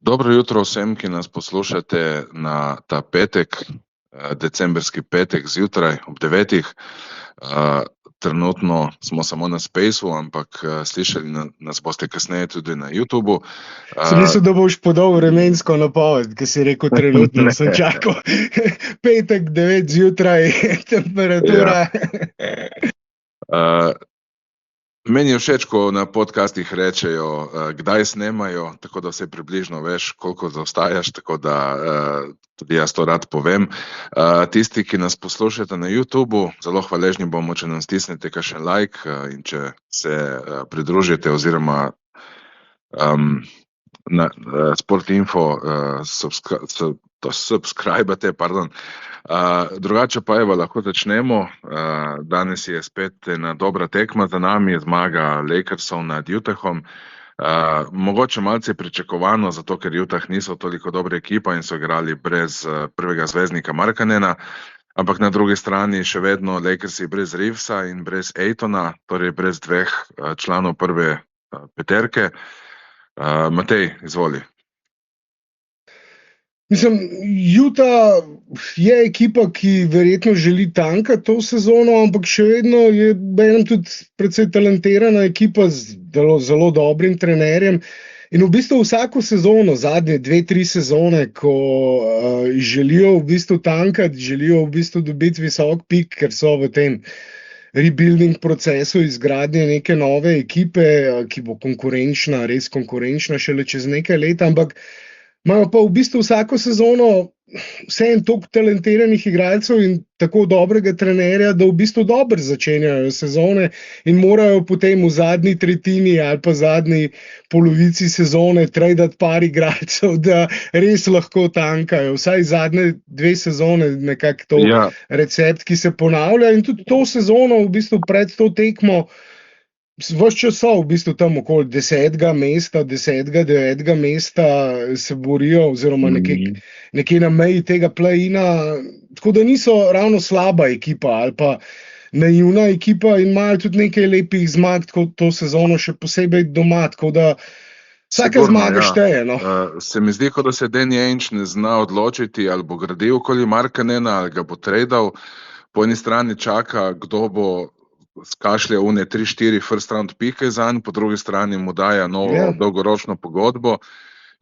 Dobro jutro vsem, ki nas poslušate na ta petek, decembrski petek zjutraj ob 9. Trenutno smo samo na Spaceu, ampak slišali nas boste kasneje tudi na YouTubu. Sem mislil, da boš podal vremensko napoved, ki si rekel trenutno, sem čakal. Petek, 9 zjutraj, temperatura. Meni je všeč, ko na podcastih rečejo, kdaj snemajo, tako da vse približno veš, koliko zaostajaš, tako da tudi jaz to rad povem. Tisti, ki nas poslušate na YouTubu, zelo hvaležni bomo, če nam stisnete kakšen like in če se pridružite oziroma na Sportinfo subscribate, pardon. Drugače pa evo, lahko začnemo. Danes je spet ena dobra tekma za nami, zmaga Lakersov nad Utahom. Mogoče malce pričakovano, zato ker Utah niso toliko dobra ekipa in so igrali brez prvega zvezdnika Markkanena, ampak na drugi strani še vedno Lakersi brez Reevesa in brez Aytona, torej brez dveh članov prve peterke. Matej, izvoli. Mislim, Utah je ekipa, ki verjetno želi tankati to sezono, ampak še vedno je tudi precej talentirana ekipa z zelo dobrim trenerjem. In v bistvu vsako sezono, zadnje 2-3 sezone, ko želijo v bistvu tankati, želijo v bistvu dobiti visok pik, ker so v tem rebuilding procesu izgradnje neke nove ekipe, ki bo konkurenčna, res konkurenčna šele čez nekaj let, ampak imajo pa v bistvu vsako sezono vseeno toliko talentiranih igralcev in tako dobrega trenerja, da v bistvu dobro začenjajo sezone in morajo potem v zadnji tretjini ali pa zadnji polovici sezone tradati par igralcev, da res lahko tankajo. Vsaj zadnje 2 sezone nekako to recept, ki se ponavlja, in tudi to sezono v bistvu pred to tekmo ves čas so v bistvu tam okoli 10. mesta, 10., 9. mesta se borijo oziroma nekje na meji tega play-ina, tako da niso ravno slaba ekipa ali pa naivna ekipa in imajo tudi nekaj lepih zmag to sezono, še posebej doma, tako da vsaka zmaga šteje. No. Se mi zdi, kot da se Danny Ainge ne zna odločiti, ali bo gradil okoli Markkanena ali ga bo tradal. Po eni strani čaka, kdo bo skašlja une 3-4 first round pike zanj, po drugi strani mu daja novo dolgoročno pogodbo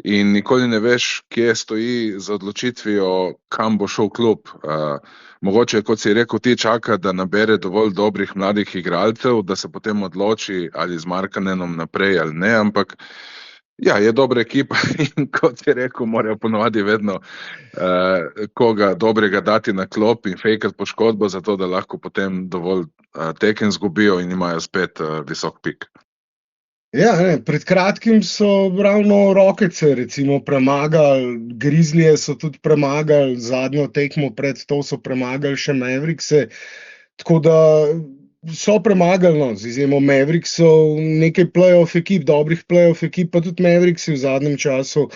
in nikoli ne veš, kje stoji z odločitvijo, kam bo šel klub. Mogoče, kot si rekel, ti čaka, da nabere dovolj dobrih mladih igralcev, da se potem odloči ali z Markkanenom naprej ali ne, ampak ja, je dobra ekipa in kot si rekel, morajo ponovadi vedno koga dobrega dati na klop in fejkati poškodbo, zato da lahko potem dovolj tekem zgubijo in imajo spet visok pik. Ja, pred kratkim so ravno Rocketse recimo premagali, Grizzlije so tudi premagali, zadnjo tekmo pred to so premagali še Maverickse, tako da so premagali, no, z izjemo Mavericksov, nekaj playoff ekip, dobrih playoff ekip, pa tudi Mavericksi v zadnjem času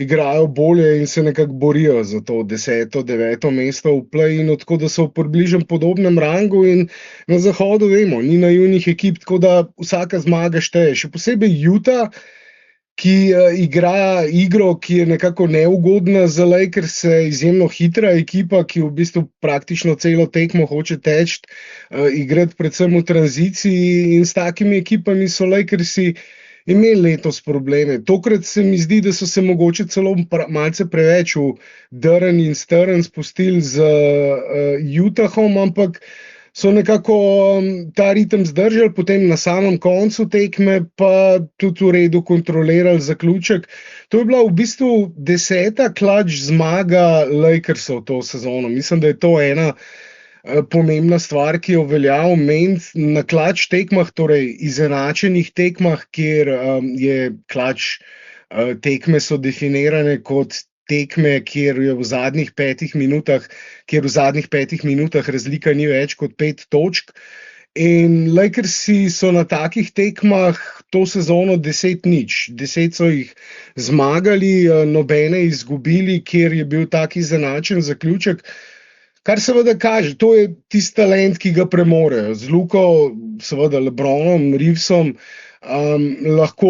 igrajo bolje in se nekako borijo za to 10., 9. mesto v play-inu, tako da so v približno podobnem rangu in na zahodu vemo, ni naivnih ekip, tako da vsaka zmaga šteje. Še posebej Utah, ki igra igro, ki je nekako neugodna za Lakers, izjemno hitra ekipa, ki v bistvu praktično celo tekmo hoče teči, igrati predvsem v tranziciji in s takimi ekipami so Lakersi imeli letos probleme. Tokrat se mi zdi, da so se mogoče celo malce preveč v drn in strn spustili z Utahom, ampak so nekako ta ritem zdržali, potem na samem koncu tekme pa tudi v redu kontrolirali zaključek. To je bila v bistvu 10. klač zmaga Lakersov to sezono. Mislim, da je to ena pomembna stvar, ki jo velja omeniti na klač tekmah, torej izenačenih tekmah, kjer je klač tekme so definirane kot tekme, kjer je v zadnjih 5 minutah razlika ni več kot 5 točk. In Lakersi so na takih tekmah to sezono 10-0. 10 so jih zmagali, nobene izgubili, kjer je bil tak izenačen zaključek. Kar seveda kaže, to je tisti talent, ki ga premorejo. Z Luko, seveda LeBronom, Reevesom, Lahko,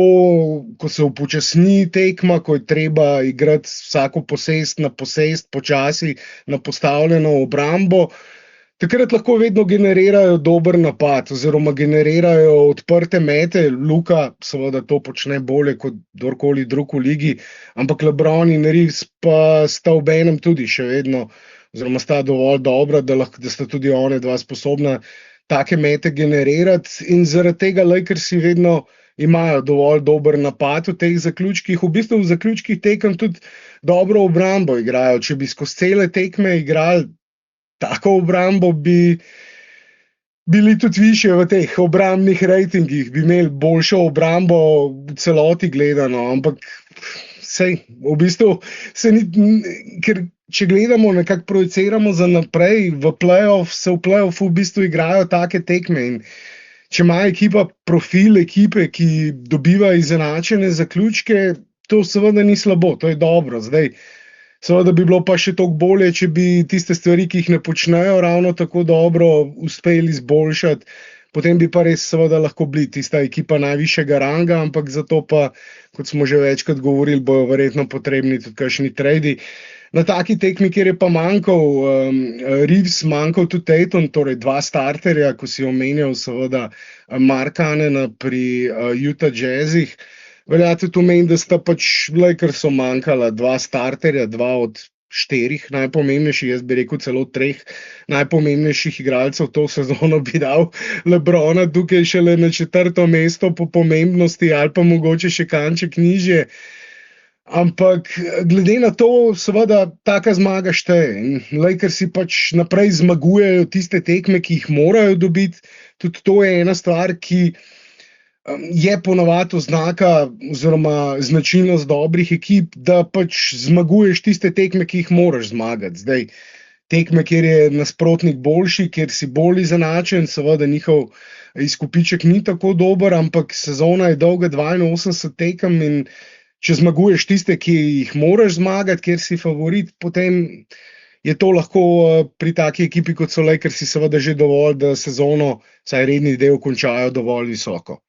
ko se upočasni tekma, ko je treba igrati vsako posest na posest, počasi na postavljeno obrambo, takrat lahko vedno generirajo dober napad oziroma generirajo odprte mete. Luka seveda to počne bolje kot kdorkoli drug v ligi, ampak LeBron in Reeves pa sta obenem tudi še vedno oziroma sta dovolj dobra, da sta tudi one dva sposobna take mete generirati, in zaradi tega Lakersi vedno imajo dovolj dober napad v teh zaključkih. V bistvu v zaključkih tekem tudi dobro obrambo igrajo. Če bi skozi cele tekme igrali tako obrambo, bi bili tudi višje v teh obrambnih rejtingih, bi imeli boljšo obrambo v celoti gledano, ampak sej, v bistvu ker če gledamo, nekako projiciramo za naprej, se v play-offu v bistvu igrajo take tekme, in če ima ekipa profil ekipe, ki dobiva izenačene zaključke, to seveda ni slabo, to je dobro. Zdaj, seveda bi bilo pa še toliko bolje, če bi tiste stvari, ki jih ne počnejo ravno tako dobro, uspeli izboljšati. Potem bi pa res seveda lahko bili tista ekipa najvišjega ranga, ampak zato pa, kot smo že večkrat govorili, bojo verjetno potrebni tudi kakšni tradi. Na taki tekmi, kjer je pa manjkal Reeves, manjkal tudi Tatum, torej dva starterja, ko si omenjal seveda Markkanena pri Utah Jazzih, velja tudi omeniti, da sta pač Lakersom manjkala dva starterja, dva od 4 najpomembnejših, jaz bi rekel celo 3 najpomembnejših igralcev to sezono, bi dal LeBrona tukaj šele na 4. mesto po pomembnosti ali pa mogoče še kanček nižje. Ampak glede na to, seveda, taka zmaga šteje. In Lakersi pač naprej zmagujejo tiste tekme, ki jih morajo dobiti. Tudi to je ena stvar, ki je ponavadi oznaka oziroma značilnost dobrih ekip, da pač zmaguješ tiste tekme, ki jih moraš zmagati. Zdaj, tekme, kjer je nasprotnik boljši, kjer si bolj izenačen, seveda njihov izkupiček ni tako dober, ampak sezona je dolga 82 tekem, in če zmaguješ tiste, ki jih moraš zmagati, kjer si favorit, potem je to lahko pri taki ekipi, kot so Lakersi, seveda že dovolj, da sezono, vsaj redni del, končajo dovolj visoko.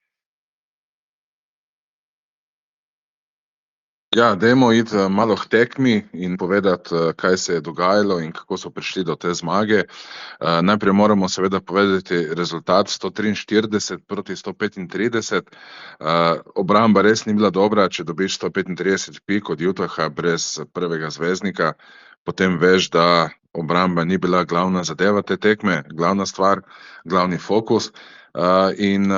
Ja, dajmo iti malo k tekmi in povedati, kaj se je dogajalo in kako so prišli do te zmage. Najprej moramo seveda povedati rezultat 143 proti 135. Obramba res ni bila dobra, če dobiš 135 pik od Utaha brez prvega zvezdnika, potem veš, da obramba ni bila glavna zadeva te tekme, glavna stvar, glavni fokus. In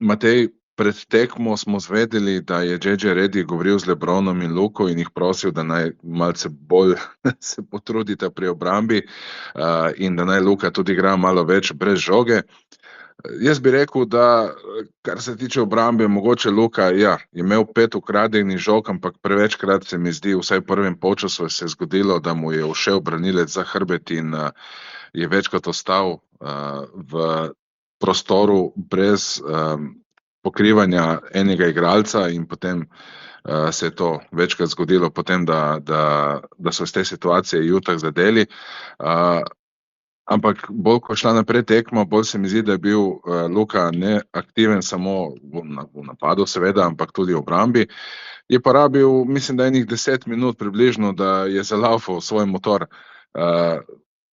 Matej, pred tekmo smo zvedeli, da je JJ Redick govoril z LeBronom in Luko in jih prosil, da naj malce bolj se potrudita pri obrambi in da naj Luka tudi igra malo več brez žoge. Jaz bi rekel, da kar se tiče obrambe, mogoče Luka, ja, je imel 5 ukradenih žog, ampak prevečkrat se mi zdi, vsaj v prvem polčasu se je zgodilo, da mu je ušel branilec za hrbet in je večkrat ostal v prostoru brez pokrivanja enega igralca in potem se je to večkrat zgodilo potem, da so iz te situacije Utah zadeli. Ampak bolj, ko je šla naprej tekma, bolj se mi zdi, da je bil Luka neaktiven samo v napadu seveda, ampak tudi v obrambi. Je pa rabil, mislim, da enih 10 minut približno, da je zalaufal svoj motor.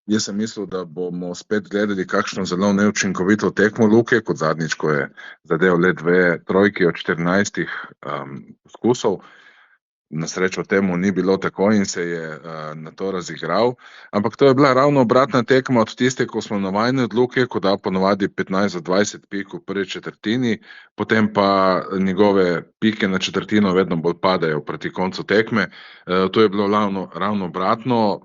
Jaz sem mislil, da bomo spet gledali kakšno zelo neučinkovito tekmo Luke, kot zadnjič, ko je zadev le 2 trojki od 14 poskusov. Na srečo temu ni bilo tako in se je na to razigral. Ampak to je bila ravno obratna tekma od tiste, ko smo navajeni od Luke, ko da ponovadi 15 do 20 pik v prvi četrtini, potem pa njegove pike na četrtino vedno bolj padajo proti koncu tekme. To je bilo ravno obratno.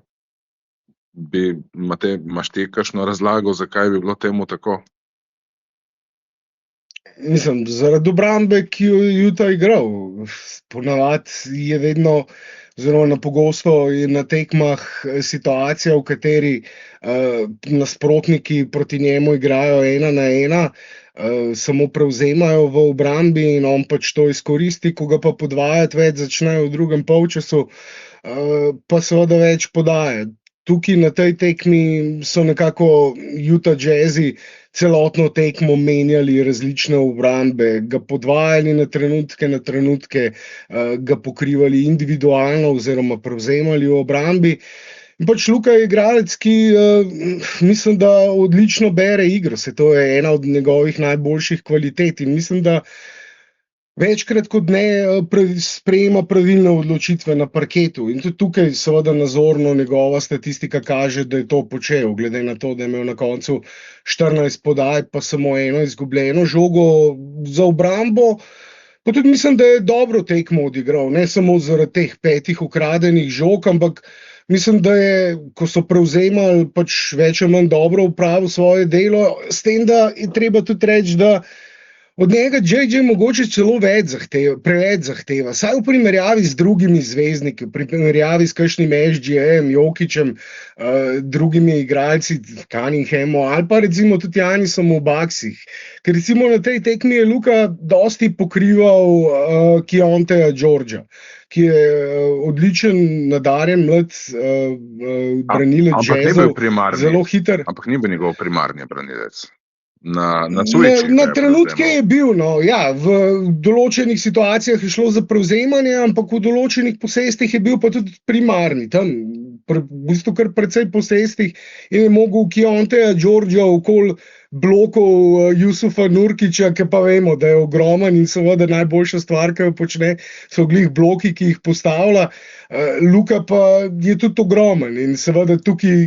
Matej, imaš ti kakšno razlago, zakaj bi bilo temu tako? Mislim, zaradi obrambe, ki jo je Utah igral. Ponavadi je vedno, oziroma na pogosto je na tekmah situacija, v kateri nasprotniki proti njemu igrajo 1 na 1, samo prevzemajo v obrambi in on pač to izkoristi, ko ga pa podvajati več začnejo v drugem polčasu, pa seveda več podaje. tukaj na tej tekmi so nekako Utah Jazzi celotno tekmo menjali različne obrambe, ga podvajali na trenutke, ga pokrivali individualno oziroma prevzemali v obrambi. In pač Luka je igralec, ki mislim, da odlično bere igro, to je ena od njegovih najboljših kvalitet in mislim, da večkrat kot ne sprejema pravilne odločitve na parketu. In tudi tukaj seveda nazorno njegova statistika kaže, da je to počel, glede na to, da je imel na koncu 14 podaj, pa samo eno izgubljeno žogo za obrambo. Pa tudi mislim, da je dobro tekmo odigral, ne samo zaradi teh 5 ukradenih žog, ampak mislim, da je, ko so prevzemali, pač več ali manj dobro opravil svoje delo, s tem, da je treba tudi reči, da od njega JJ mogoče celo preveč zahteva, saj v primerjavi z drugimi zvezdniki, v primerjavi s kakšnim SGA-jem, Jokićem, drugimi igralci, Cunninghamom ali pa recimo tudi Giannisom v Bucksih. Ker recimo na tej tekmi je Luka dosti pokrival Keontaeja Georgea, ki je odličen, nadarjen, mlad branilec Jazzov, zelo hiter. Ampak ni bil njegov primarni branilec. Na trenutke je bil, ja, v določenih situacijah je šlo za prevzemanje, ampak v določenih posestih je bil pa tudi primarni, tam v bistvu kar precej posestih in je mogel Keontaeja Georgea okoli blokov Jusufa Nurkića, ki pa vemo, da je ogromen in seveda najboljša stvar, ki jo počne, so glih bloki, ki jih postavlja. Luka pa je tudi ogromen in seveda tukaj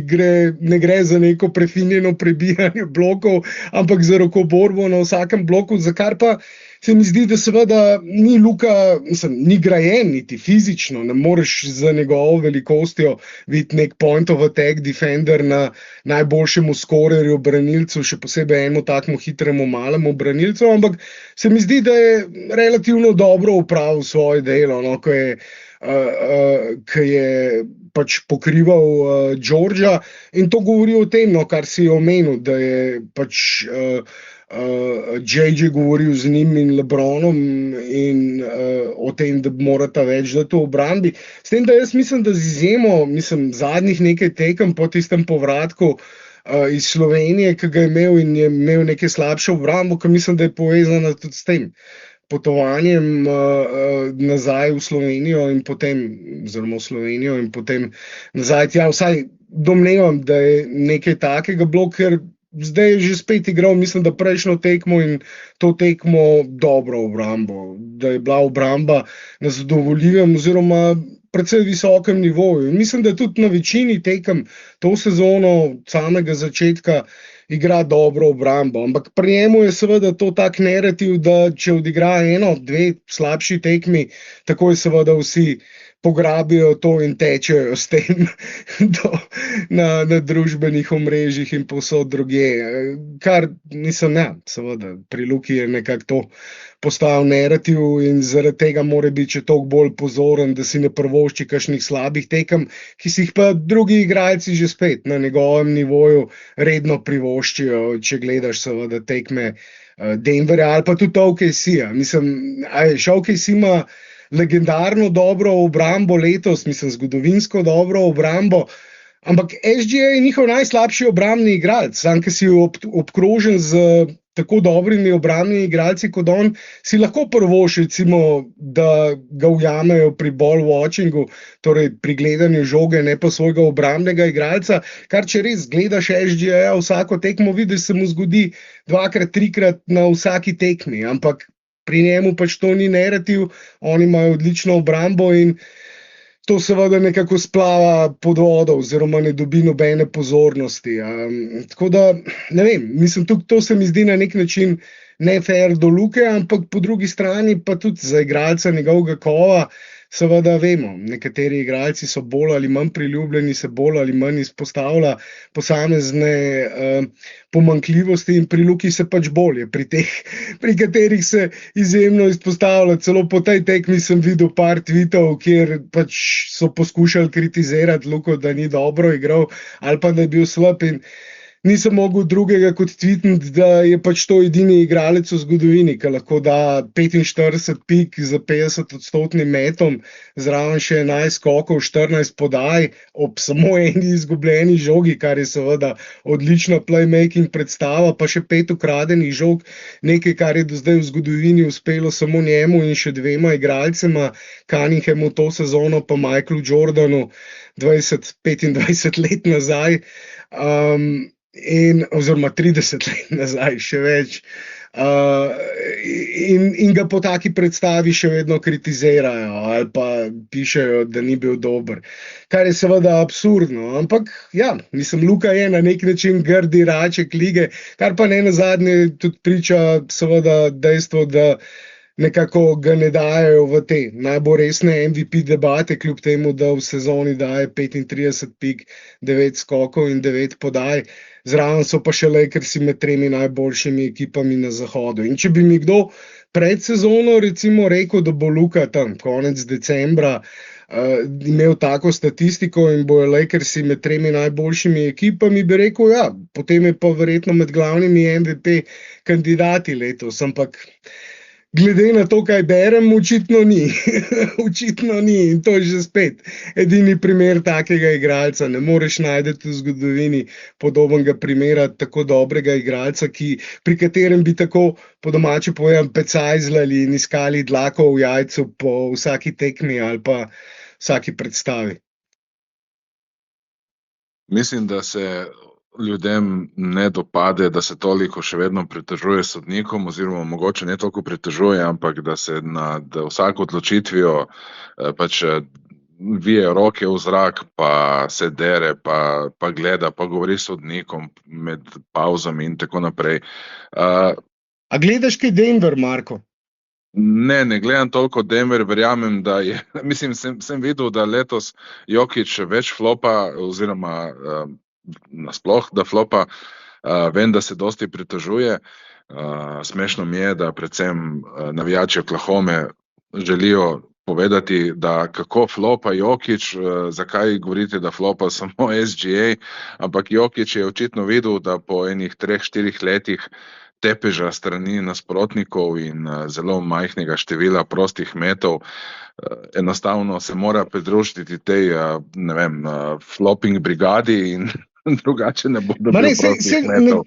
ne gre za neko prefinjeno prebijanje blokov, ampak za rokoborbo na vsakem bloku, za kar pa se mi zdi, da seveda ni Luka, ni grajen niti fizično, ne moreš za njegovo velikostjo biti nek point of attack defender na najboljšemu skorerju, branilcu, še posebej enemu takmu hitremu malemu branilcu, ampak se mi zdi, da je relativno dobro opravil svoje delo, ki je pač pokrival Georgea in to govori o tem, kar si omenil, da je pač JJ govoril z njim in LeBronom in o tem, da morata več dati v obrambi. S tem, da jaz mislim, da z izjemo zadnjih nekaj tekem po tistem povratku iz Slovenije, ki ga je imel in je imel nekaj slabše obrambo, ki mislim, da je povezana tudi s tem potovanjem nazaj v Slovenijo in potem, oziroma v Slovenijo in potem nazaj tja, vsaj domnevam, da je nekaj takega bilo, ker zdaj je že spet igral, mislim, da prejšnjo tekmo in to tekmo dobro obrambo, da je bila obramba na zadovoljivem oziroma predvsej visokem nivoju. Mislim, da tudi na večini tekem to sezono od samega začetka igra dobro obrambo, ampak pri njemu je seveda to tak narativ, da če odigra 1, 2 slabši tekmi, takoj seveda vsi pograbijo to in tečejo s tem na družbenih omrežjih in povsod drugje. Kar seveda pri Luki je nekako to postal narativ in zaradi tega mora biti še toliko bolj pozoren, da si ne privošči kakšnih slabih tekem, ki si jih pa drugi igralci že spet na njegovem nivoju redno privoščijo, če gledaš seveda tekme Denverja ali pa tudi OKC-ja. OKC ima legendarno dobro obrambo letos, zgodovinsko dobro obrambo, ampak SGA je njihov najslabši obrambni igralec, sam, ki si obkrožen z tako dobrimi obrambnimi igralci kot on, si lahko privošči, recimo, da ga ujamejo pri ball watchingu, torej pri gledanju žoge, ne pa svojega obrambnega igralca, kar če res gledaš SGA vsako tekmo, vidiš, se mu zgodi 2-krat, 3-krat na vsaki tekmi, ampak pri njemu pač to ni narativ, oni imajo odlično obrambo in to seveda nekako splava pod vodo oziroma ne dobi nobene pozornosti. Tako da, ne vem, to se mi zdi na nek način ne fair do Luke, ampak po drugi strani pa tudi za igralca njegovega kova, seveda vemo, nekateri igralci so bolj ali manj priljubljeni, se bolj ali manj izpostavlja posamezne pomanjkljivosti in pri Luki se pač bolje, pri katerih se izjemno izpostavlja. Celo po tej tekmi sem videl par tweetov, kjer pač so poskušali kritizirati Luko, da ni dobro igral ali pa da je bil slab in nisem mogel drugega kot tweetniti, da je pač to edini igralec v zgodovini, ki lahko da 45 pik za 50% metom, zraven še 11 skokov, 14 podaj, ob samo eni izgubljeni žogi, kar je seveda odlična playmaking predstava, pa še 5 ukradenih žog, nekaj, kar je do zdaj v zgodovini uspelo samo njemu in še dvema igralcema, Cunninghamu to sezono, pa Michaelu Jordanu 20-25 let nazaj, oziroma 30 let nazaj, še več. In ga po taki predstavi še vedno kritizirajo ali pa pišejo, da ni bil dober. Kar je seveda absurdno, ampak ja, mislim, Luka je na nek način grdi raček lige, kar pa ne nazadnje tudi priča seveda dejstvo, da nekako ga ne dajo v te najbolj resne MVP debate, kljub temu, da v sezoni daje 35 pik, 9 skokov in 9 podaj. Zraven so pa še Lakersi med 3 najboljšimi ekipami na zahodu. In če bi mi kdo pred sezono recimo rekel, da bo Luka tam konec decembra imel tako statistiko in bojo Lakersi med 3 najboljšimi ekipami, bi rekel, ja, potem je pa verjetno med glavnimi MVP kandidati letos, ampak glede na to, kaj berem, očitno ni. Očitno ni in to je že spet edini primer takega igralca. Ne moreš najti v zgodovini podobnega primera tako dobrega igralca, pri katerem bi tako po domače povedano pecajzlali in iskali dlako v jajcu po vsaki tekmi ali pa vsaki predstavi. Mislim, da se ljudem ne dopade, da se toliko še vedno pritožuje sodnikom, oziroma mogoče ne toliko pritožuje, ampak da se da vsako odločitvijo pač vije roke v zrak, pa se dere, pa gleda, pa govori s sodnikom med pavzami in tako naprej. A gledaš kaj Denver, Marko? Ne gledam toliko Denver, verjamem, da je, mislim, sem videl, da letos Jokić več flopa, oziroma nasploh, da flopa, vem, da se dosti pritožuje. Smešno mi je, da predvsem navijači Oklahome želijo povedati, da kako flopa Jokić, zakaj govorite, da flopa samo SGA, ampak Jokić je očitno videl, da po enih 3-4 letih tepeža strani nasprotnikov in zelo majhnega števila prostih metov, enostavno se mora pridružiti tej, ne vem, flopping brigadi in drugače ne bo dobil prostih metov.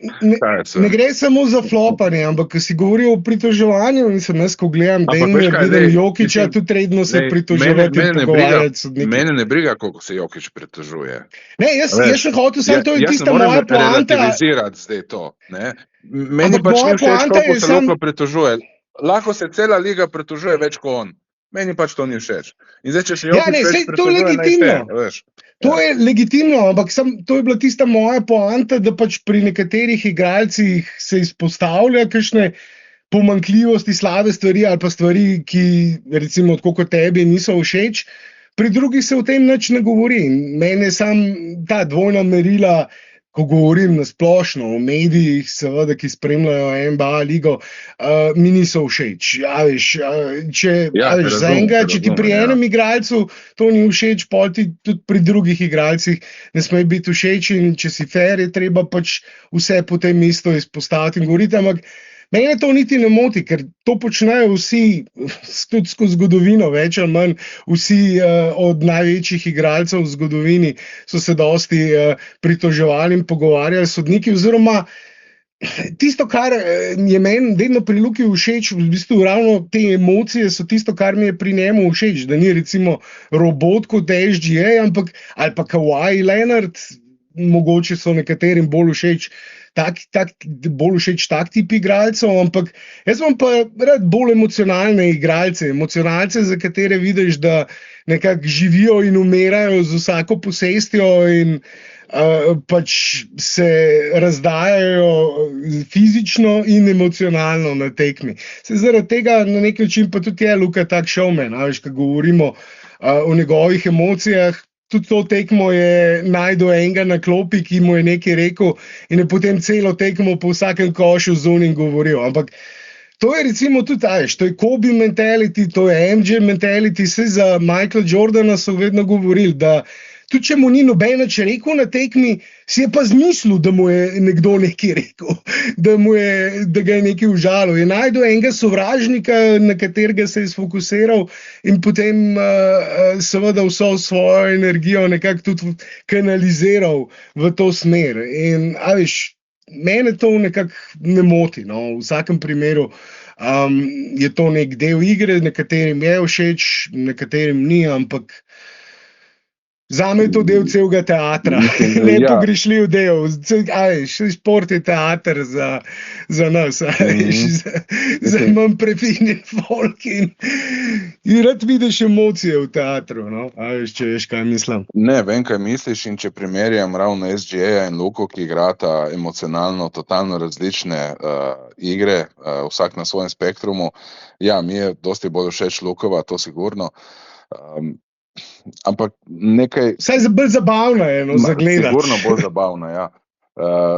Ne gre samo za flopanje, ampak ko si govoril o pritoževanju, mislim, jaz, ko gledam Denver, vidim Jokića, tudi redno se pritoževati in pogovarjati s sodniki. Mene ne briga, koliko se Jokić pritožuje. Ne, jaz še hotel, samo to je tista moja poanta. Jaz ne morem relativizirati zdaj to, ne. Meni pač ni všeč, koliko se Luka pritožuje. Lahko se cela liga pritožuje več kot on. Meni pač to ni všeč. In zdaj, če še Jokić več pritožuje, veš. To je legitimno, ampak to je bila tista moja poanta, da pač pri nekaterih igralcih se izpostavlja kakšne pomanjkljivosti, slabe stvari ali pa stvari, ki recimo tako kot tebi niso všeč, pri drugih se o tem nič ne govori. Mene sam ta dvojna merila, ko govorim na splošno o medijih, seveda, ki spremljajo NBA ligo, mi niso všeč. Za enega, če ti pri enem igralcu to ni všeč, pol ti tudi pri drugih igralcih ne sme biti všeč in če si fair, je treba pač vse potem isto izpostaviti in govoriti, ampak mene to niti ne moti, ker to počnejo vsi, tudi skozi zgodovino, več ali manj, vsi od največjih igralcev v zgodovini so se dosti pritoževali in pogovarjali s sodniki, oziroma tisto, kar je meni vedno pri Luki všeč, v bistvu ravno te emocije so tisto, kar mi je pri njemu všeč, da ni recimo robot kot SGA, ampak ali pa Kawhi Leonard, mogoče so nekaterim bolj všeč bolj všeč tak tip igralcev, ampak jaz imam pa rad bolj emocionalne igralce, emocionalce, za katere vidiš, da nekako živijo in umirajo z vsako posestjo in pač se razdajajo fizično in emocionalno na tekmi. Zaradi tega na nek način pa tudi je Luka tak showman, ko govorimo o njegovih emocijah. Tudi to tekmo je najdel enega na klopi, ki mu je nekaj rekel in je potem celo tekmo po vsakem košu zunim govoril. Ampak to je recimo tudi, to je Kobe mentality, to je MJ mentality, vse za Michaela Jordana so vedno govorili, da tudi če mu ni noben nič rekel na tekmi, si je pa zmislil, da mu je nekdo nekaj rekel, da ga je nekaj užalil. Je najdel enega sovražnika, na katerega se je sfokusiral in potem seveda vso svojo energijo nekako tudi kanaliziral v to smer. In veš, mene to nekako ne moti, no. V vsakem primeru je to nek del igre, nekaterim je všeč, nekaterim ni, ampak zame je to del celega teatra, nepogrešljiv del. Šport je teater za nas, za manj prefinjen folk in rad vidiš emocije v teatru, no? Če veš, kaj mislim. Ne, vem, kaj misliš, in če primerjam ravno SGA in Luko, ki igrata emocionalno totalno različne igre, vsak na svojem spektrumu, ja, mi je dosti bolj všeč Lukova, to sigurno. Ampak nekaj... Vsaj bolj zabavno je, no, za gledati. Sigurno bolj zabavno, ja.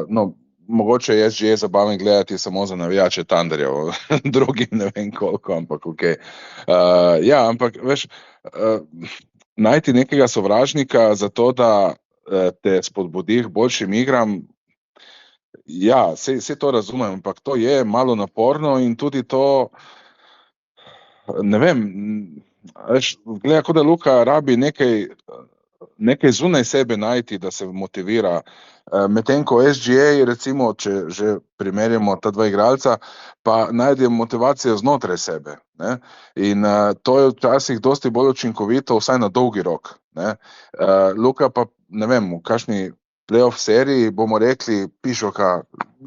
No, mogoče je SGA zabaven gledati samo za navijače Thunderjev, drugim ne vem koliko, ampak okej. Ja, ampak veš, najti nekega sovražnika za to, da te spodbudi k boljšim igram, ja, saj to razumem, ampak to je malo naporno in tudi to, ne vem, veš, gleda, kot da Luka rabi nekaj zunaj sebe najti, da se motivira. Medtem ko SGA, recimo, če že primerjamo ta dva igralca, pa najde motivacijo znotraj sebe, ne? In to je včasih dosti bolj učinkovito, vsaj na dolgi rok, ne? Luka pa, ne vem, v kakšni playoff seriji bomo rekli, Pišoka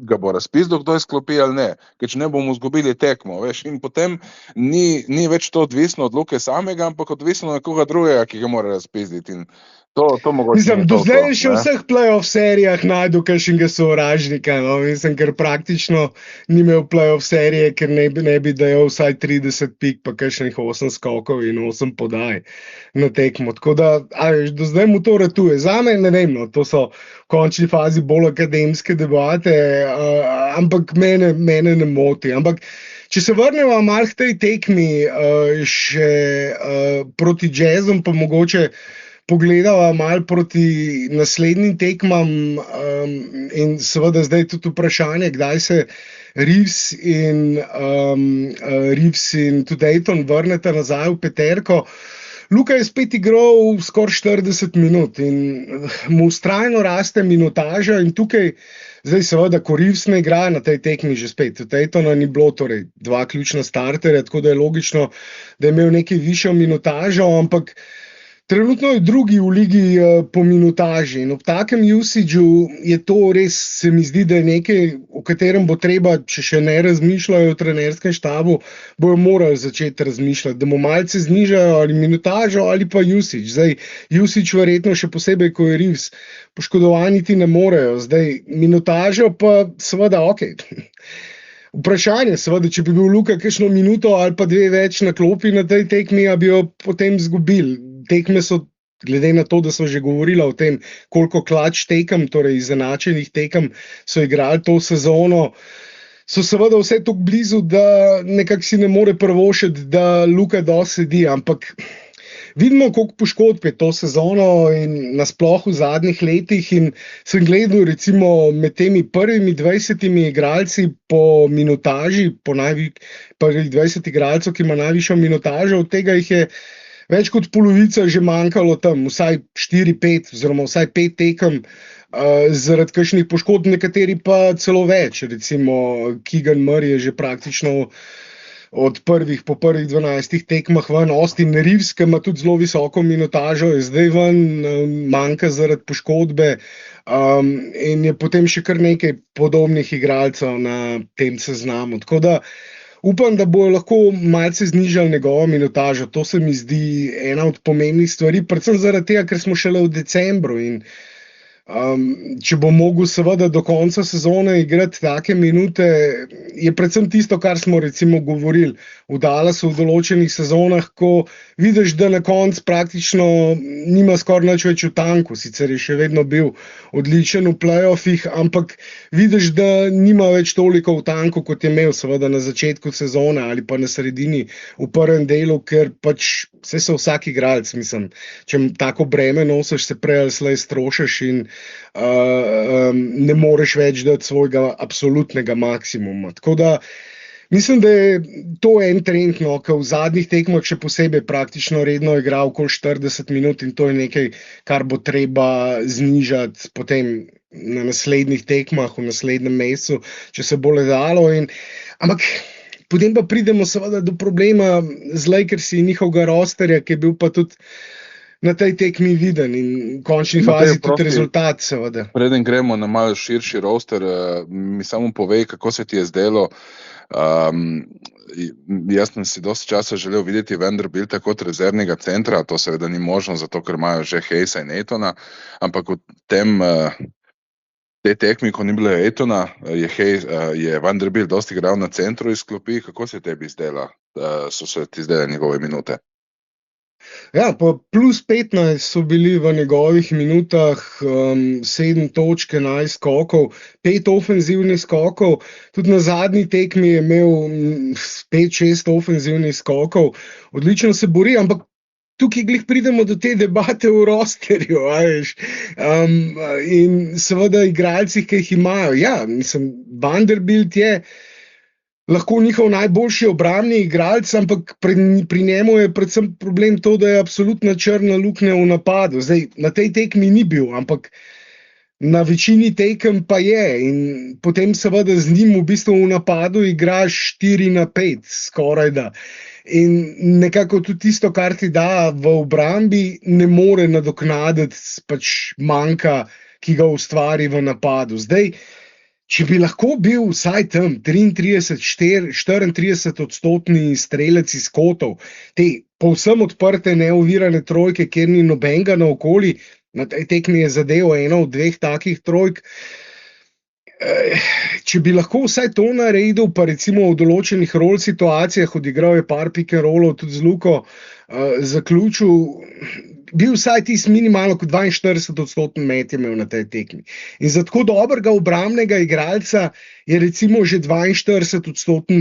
ga bo razpizdil, kdo izklopi ali ne, ker če ne bomo izgubili tekmo, veš, in potem ni več to odvisno od Luke samega, ampak odvisno od nekoga drugega, ki ga mora razpizditi, in to mogoče... Mislim, do zdaj še v vseh playoff serijah najdu kakšnega sovražnika, no, mislim, ker praktično ni imel playoff serije, ker ne bi dajal vsaj 30 pik, pa kakšnih 8 skokov in 8 podaj na tekmo, tako da, veš, do zdaj mu to ratuje. Zame, ne vem, no, to so v končni fazi bolj akademske debate, ampak mene ne moti. Ampak, če se vrnemo malo k tej tekmi, še proti Jazzom, pa mogoče pogledava malo proti naslednjim tekmam in seveda zdaj tudi vprašanje, kdaj se Reeves in tudi Dayton vrneta nazaj v peterko. Luka je spet igral skoraj 40 minut in mu vztrajno raste minutaža in tukaj, zdaj seveda, ko Reeves ne igra na tej tekmi že spet, Daytona ni bilo, torej 2 ključna starterja, tako da je logično, da je imel nekaj višjo minutažo, ampak trenutno je drugi v ligi po minutaži in ob takem usageu je to res, se mi zdi, da je nekaj, o katerem bo treba, če še ne razmišljajo v trenerskem štabu, bojo morali začeti razmišljati, da mu malce znižajo ali minutažo ali pa usage. Zdaj, usage verjetno še posebej, ko je Reeves, poškodovani ti ne morejo. Zdaj, minutažo pa seveda okej. Vprašanje, seveda, če bi bil Luka kakšno minuto ali pa 2 več na klopi na tej tekmi, a bi jo potem izgubili. Tekme so, glede na to, da so že govorila o tem, koliko klač tekem, torej izenačenih tekem so igrali to sezono, so seveda vse tako blizu, da nekako si ne more privoščiti, da Luka dosedi, ampak vidimo, koliko poškodb je to sezono in nasploh v zadnjih letih in sem gledal recimo med temi prvimi 20 igralci po minutaži, prvih 20 igralcev, ki ima najvišjo minutažo, od tega jih je več kot polovica že manjkalo tam, vsaj 4-5 oziroma vsaj 5 tekem zaradi kakšnih poškodb, nekateri pa celo več. Recimo Keegan Murray je že praktično po prvih 12 tekmah ven, Austin Reeves, ki ima tudi zelo visoko minutažo, je zdaj ven, manjka zaradi poškodbe in je potem še kar nekaj podobnih igralcev na tem seznamu. Tako da upam, da bojo lahko malce znižali njegovo minutažo. To se mi zdi ena od pomembnih stvari, predvsem zaradi tega, ker smo šele v decembru in Če bo mogel seveda do konca sezone igrati take minute, je predvsem tisto, kar smo recimo govorili v Dallasu v določenih sezonah, ko vidiš, da na koncu praktično nima skoraj nič več v tanku, sicer je še vedno bil odličen v playoffih, ampak vidiš, da nima več toliko v tanku, kot je imel seveda na začetku sezone ali pa na sredini v prvem delu, ker pač vse so vsak igralec, mislim, če tako breme nosiš, se prej ali slej strošiš in ne moreš več dati svojega absolutnega maksimuma. Tako da mislim, da je to en trend, no, ki v zadnjih tekmah še posebej praktično redno igral okoli 40 minut in to je nekaj, kar bo treba znižati potem na naslednjih tekmah, v naslednjem mesecu, če se bo le dalo. Ampak potem pa pridemo seveda do problema z Lakersi in njihovega rosterja, ki je bil pa tudi na tej tekmi viden in v končni fazi tudi rezultat, seveda. Preden gremo na malo širši roster, mi samo povej, kako se ti je zdelo. Jaz sem si dosti časa želel videti Vanderbilta kot rezervnega centra, to seveda ni možno, zato ker imajo že Hayesa in Aytona, ampak v tej tekmi, ko ni bilo Aytona, je Vanderbilt dosti igral na centru iz klopi. Kako se tebi zdela, so se ti zdele njegove minute? Ja, pa plus 15 so bili v njegovih minutah, 7 točk, 11 skokov, 5 ofenzivnih skokov, tudi na zadnji tekmi je imel 5-6 ofenzivnih skokov, odlično se bori, ampak tukaj glih pridemo do te debate v rosterju, in seveda igralcih, ki jih imajo. Ja, mislim, Vanderbilt je lahko njihov najboljši obrambni igralec, ampak pri njemu je predvsem problem to, da je absolutna črna luknja v napadu. Zdaj, na tej tekmi ni bil, ampak na večini tekem pa je in potem seveda z njim v bistvu v napadu igraš 4-5, skoraj da. In nekako tudi tisto, kar ti da v obrambi, ne more nadoknaditi pač manjka, ki ga ustvari v napadu. Zdaj, če bi lahko bil vsaj tam 33-34% strelec iz kotov, te povsem odprte, neovirane trojke, kjer ni nobenega naokoli, na tej tekmi je zadev eno od 2 takih trojk. Če bi lahko vsaj to naredil, pa recimo v določenih rol situacijah, odigral je par pick and rollov tudi z Luko, zaključil, bil vsaj tisti minimalno kot 42% met je imel na tej tekmi. In za tako dobrega obrambnega igralca je recimo že 42%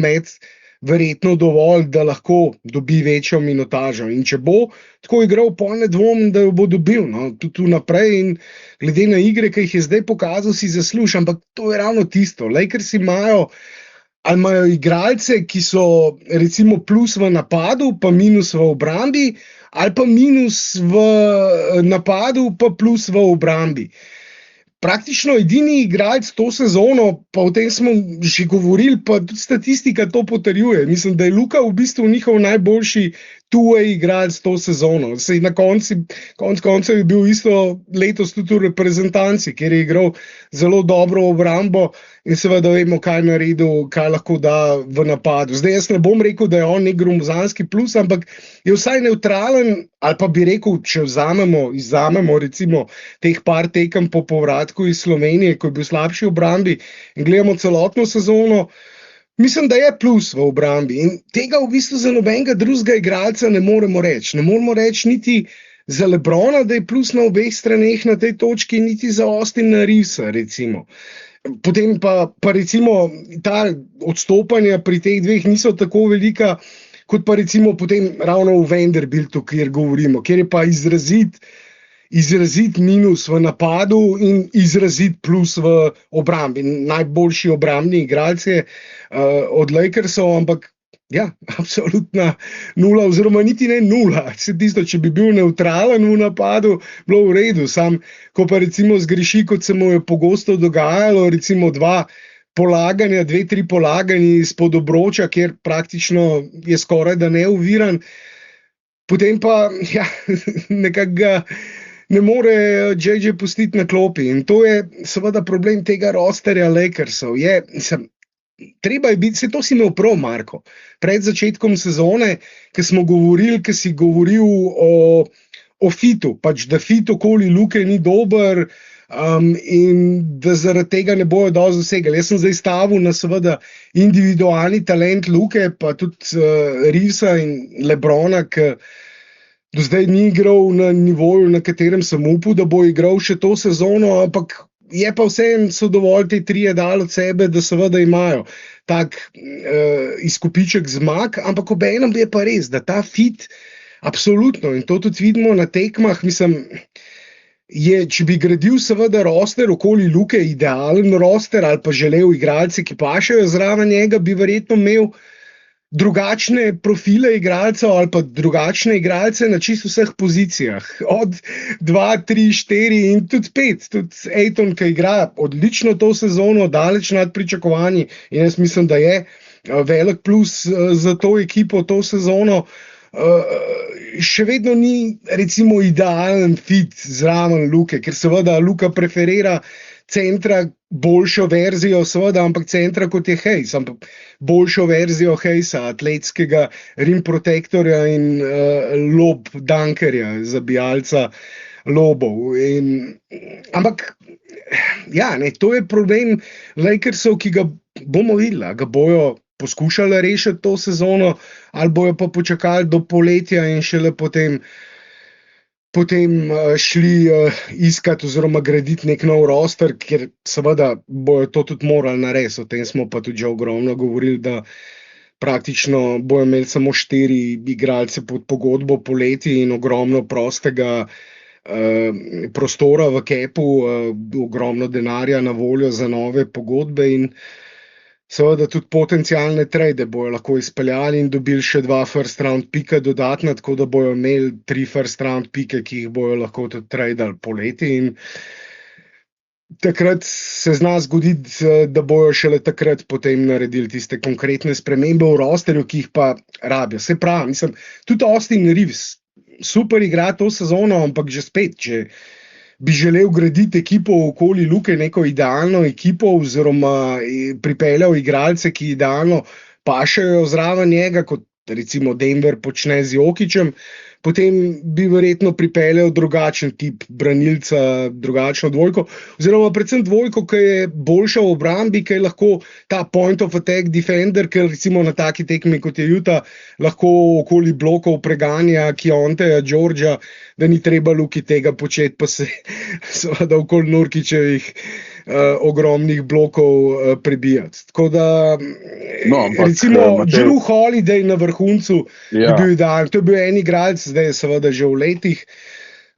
met verjetno dovolj, da lahko dobi večjo minutažo. In če bo tako igral, pol ne dvomim, da jo bo dobil, no, tudi naprej in glede na igre, ki jih je zdaj pokazal, si zasluži, ampak to je ravno tisto. Lakersi imajo igralce, ki so recimo plus v napadu, pa minus v obrambi, ali pa minus v napadu, pa plus v obrambi. Praktično edini igralec to sezono, pa o tem smo že govorili, pa tudi statistika to potrjuje. Mislim, da je Luka v bistvu njihov najboljši two-way igralec to sezono. Sej na koncu je bil isto letos tudi v reprezentanci, kjer je igral zelo dobro obrambo in seveda vemo, kaj naredil, kaj lahko da v napadu. Zdaj jaz ne bom rekel, da je on nek gromozanski plus, ampak je vsaj neutralen, ali pa bi rekel, če izzamemo recimo teh par tekem po povratku iz Slovenije, ko je bil slabši v obrambi in gledamo celotno sezono, mislim, da je plus v obrambi in tega v bistvu za nobenega drugega igralca ne moremo reči. Ne moremo reči niti za LeBrona, da je plus na obeh straneh na tej točki, niti za Austina Reevesa, recimo. Potem pa recimo ta odstopanja pri teh dveh niso tako velika, kot pa recimo potem ravno v Vanderbiltu, kjer govorimo, kjer je pa izrazit minus v napadu in izrazit plus v obrambi. Najboljši obrambni igralci od Lakersov, ampak ja, absolutna nula, oziroma niti ne nula. Če bi bil neutralen v napadu, bilo v redu. Sam, ko pa recimo zgreši, kot se mu je pogosto dogajalo, recimo 2-3 polaganja izpod obroča, kjer praktično je skoraj da neoviran, potem pa ja, nekako ga ne more JJ pustiti na klopi. In to je seveda problem tega rosterja Lakersov. Treba je biti, to si imel prav, Marko, pred začetkom sezone, ki si govoril o fitu, pač da fit okoli Luke ni dober, in da zaradi tega ne bojo dosti dosegali. Jaz sem zdaj stavil na seveda individualni talent Luke, pa tudi Reevesa in LeBrona, ki do zdaj ni igral na nivoju, na katerem sem upal, da bo igral še to sezono, ampak je pa vseeno so dovolj te trije dali od sebe, da seveda imajo tak izkupiček zmag, ampak obenem je pa res, da ta fit absolutno, in to tudi vidimo na tekmah, mislim, če bi gradil seveda roster okoli Luke, idealen roster, ali pa želel igralce, ki pašejo zraven njega, bi verjetno imel drugačne profile igralcev ali pa drugačne igralce na čisto vseh pozicijah. Od 2, 3, 4 in tudi 5. Tudi Ayton, ki igra odlično to sezono, daleč nad pričakovanji, in jaz mislim, da je velik plus za to ekipo to sezono. Še vedno ni recimo idealen fit zraven Luke, ker seveda Luka preferira centra, boljšo verzijo seveda, ampak centra kot je Hayes, ampak boljšo verzijo Hayesa, atletskega rim protektorja in lob dankerja, zabijalca lobov. Ampak ja, ne, to je problem Lakersov, ki ga bomo videli, ga bojo poskušali rešiti to sezono, ali bojo pa počakali do poletja in šele potem šli iskati oziroma graditi nek nov roster, ker seveda bojo to tudi morali narediti. O tem smo pa tudi že ogromno govorili, da praktično bojo imeli samo 4 igralce pod pogodbo poleti in ogromno prostega prostora v capu, ogromno denarja na voljo za nove pogodbe in seveda tudi potencialne trade bojo lahko izpeljali in dobili še 2 first round pika dodatna, tako da bojo imeli 3 first round pike, ki jih bojo lahko tudi tradali poleti, in takrat se zna zgoditi, da bojo šele takrat potem naredili tiste konkretne spremembe v rosterju, ki jih pa rabijo. Se pravi, mislim, tudi Austin Reeves super igra to sezono, ampak že spet, če bi želel graditi ekipo okoli Luke, neko idealno ekipo, oziroma pripeljal igralce, ki idealno pašejo zraven njega, kot recimo Denver počne z Jokićem, potem bi verjetno pripeljal drugačen tip branilca, drugačno dvojko, oziroma predvsem dvojko, ki je boljša v obrambi, ki je lahko ta point of attack defender, ker recimo na taki tekmi, kot je Utah, lahko okoli blokov preganja Keonteja, Georgia, da ni treba Luki tega početi, pa se seveda okoli Nurkićevih ogromnih blokov prebijati. Tako da, recimo, Drew Holiday na vrhuncu bi bil idealen. To je bil en igralec, zdaj je seveda že v letih,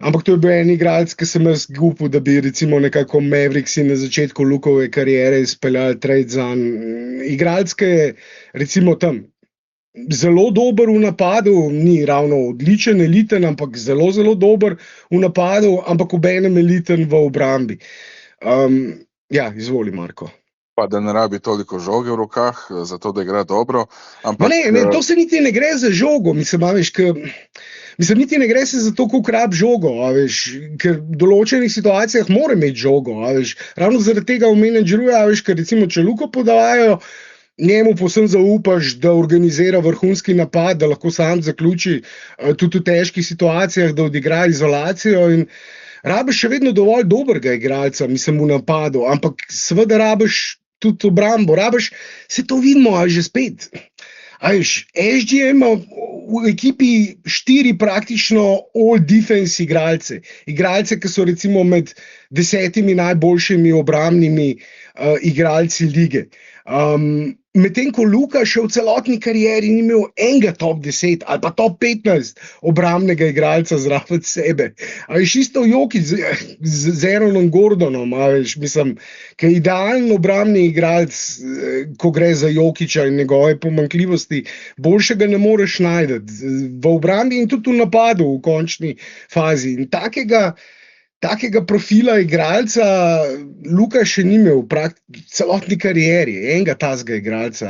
ampak to je bil en igralec, ki sem jaz upal, da bi recimo nekako Mavericksi na začetku Lukove kariere izpeljali trade zanj. Igralec, ki je recimo tam zelo dober v napadu, ni ravno odličen, eliten, ampak zelo, zelo dober v napadu, ampak obenem eliten v obrambi. Ja, izvoli, Marko. Pa da ne rabi toliko žoge v rokah, zato da igra dobro. Ampak, ne, to se niti ne gre za žogo, mislim, niti ne gre se za to, koliko rab žogo, ker v določenih situacijah mora imeti žogo, ravno zaradi tega v menedžeruje, ker recimo, če Luko podajajo, njemu povsem zaupaš, da organizira vrhunski napad, da lahko sam zaključi tudi v težkih situacijah, da odigra izolacijo, in rabiš še vedno dovolj dobrega igralca, mislim, v napadu, ampak seveda rabiš tudi obrambo, se to vidimo, ali že spet. SGA ima v ekipi 4 praktično all defense igralce, ki so recimo med 10 najboljšimi obrambnimi igralci lige. Medtem ko Luka še v celotni karieri ni imel enega top 10 ali pa top 15 obrambnega igralca zraven sebe. Isto Jokić z Aaronom Gordonom, mislim, ki je idealen obrambni igralec, ko gre za Jokića in njegove pomanjkljivosti, boljšega ne moreš najti v obrambi in tudi v napadu v končni fazi. In takega profila igralca Luka še ni imel v celotni karieri, enega tazga igralca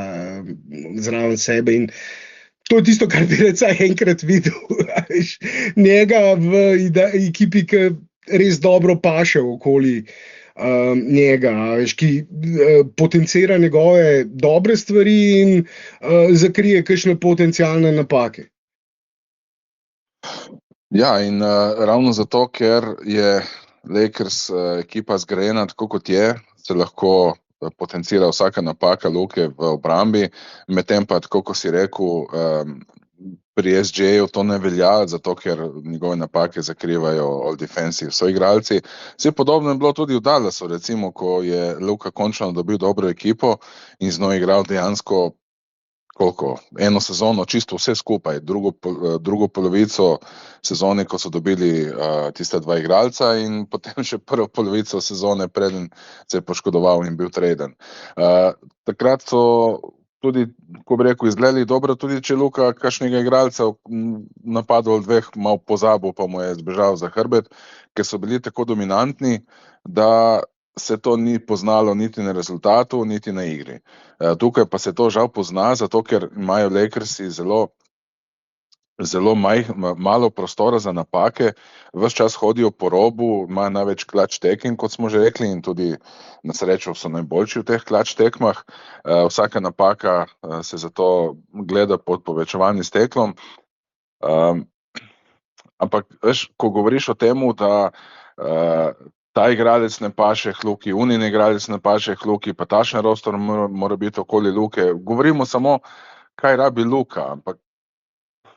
zraven sebe, in to je tisto, kar bi enkrat videl. Njega v ekipi, ki res dobro paše okoli njega, ki potencira njegove dobre stvari in zakrije kakšne potencialne napake. Ja, in ravno zato, ker je Lakers ekipa zgrajena tako kot je, se lahko potencira vsaka napaka Luke v obrambi, medtem pa tako, kot si rekel, pri SGA-ju to ne velja, zato ker njegove napake zakrivajo all defensive soigralci. Vse podobno je bilo tudi v Dallasu, recimo, ko je Luka končno dobil dobro ekipo in z njo igral dejansko eno sezono, čisto vse skupaj, drugo polovico sezone, ko so dobili tista dva igralca in potem še prvo polovico sezone, preden se je poškodoval in bil traden. Takrat so tudi, ko bi rekel, izgledali dobro, tudi če Luka kakšnega igralca napadal od dveh malo pozabil, pa mu je zbežal za hrbet, ker so bili tako dominantni, da se to ni poznalo niti na rezultatu, niti na igri. Tukaj pa se to žal pozna, zato ker imajo Lakersi zelo malo prostora za napake, ves čas hodijo po robu, imajo največ clutch tekem, kot smo že rekli, in tudi na srečo so najboljši v teh clutch tekmah. Vsaka napaka se zato gleda pod povečevalnim steklom. Ampak, veš, ko govoriš o temu, da ta igralec ne paše k Luki, unin igralec ne paše k Luki, pa takšen roster mora biti okoli Luke. Govorimo samo, kaj rabi Luka, ampak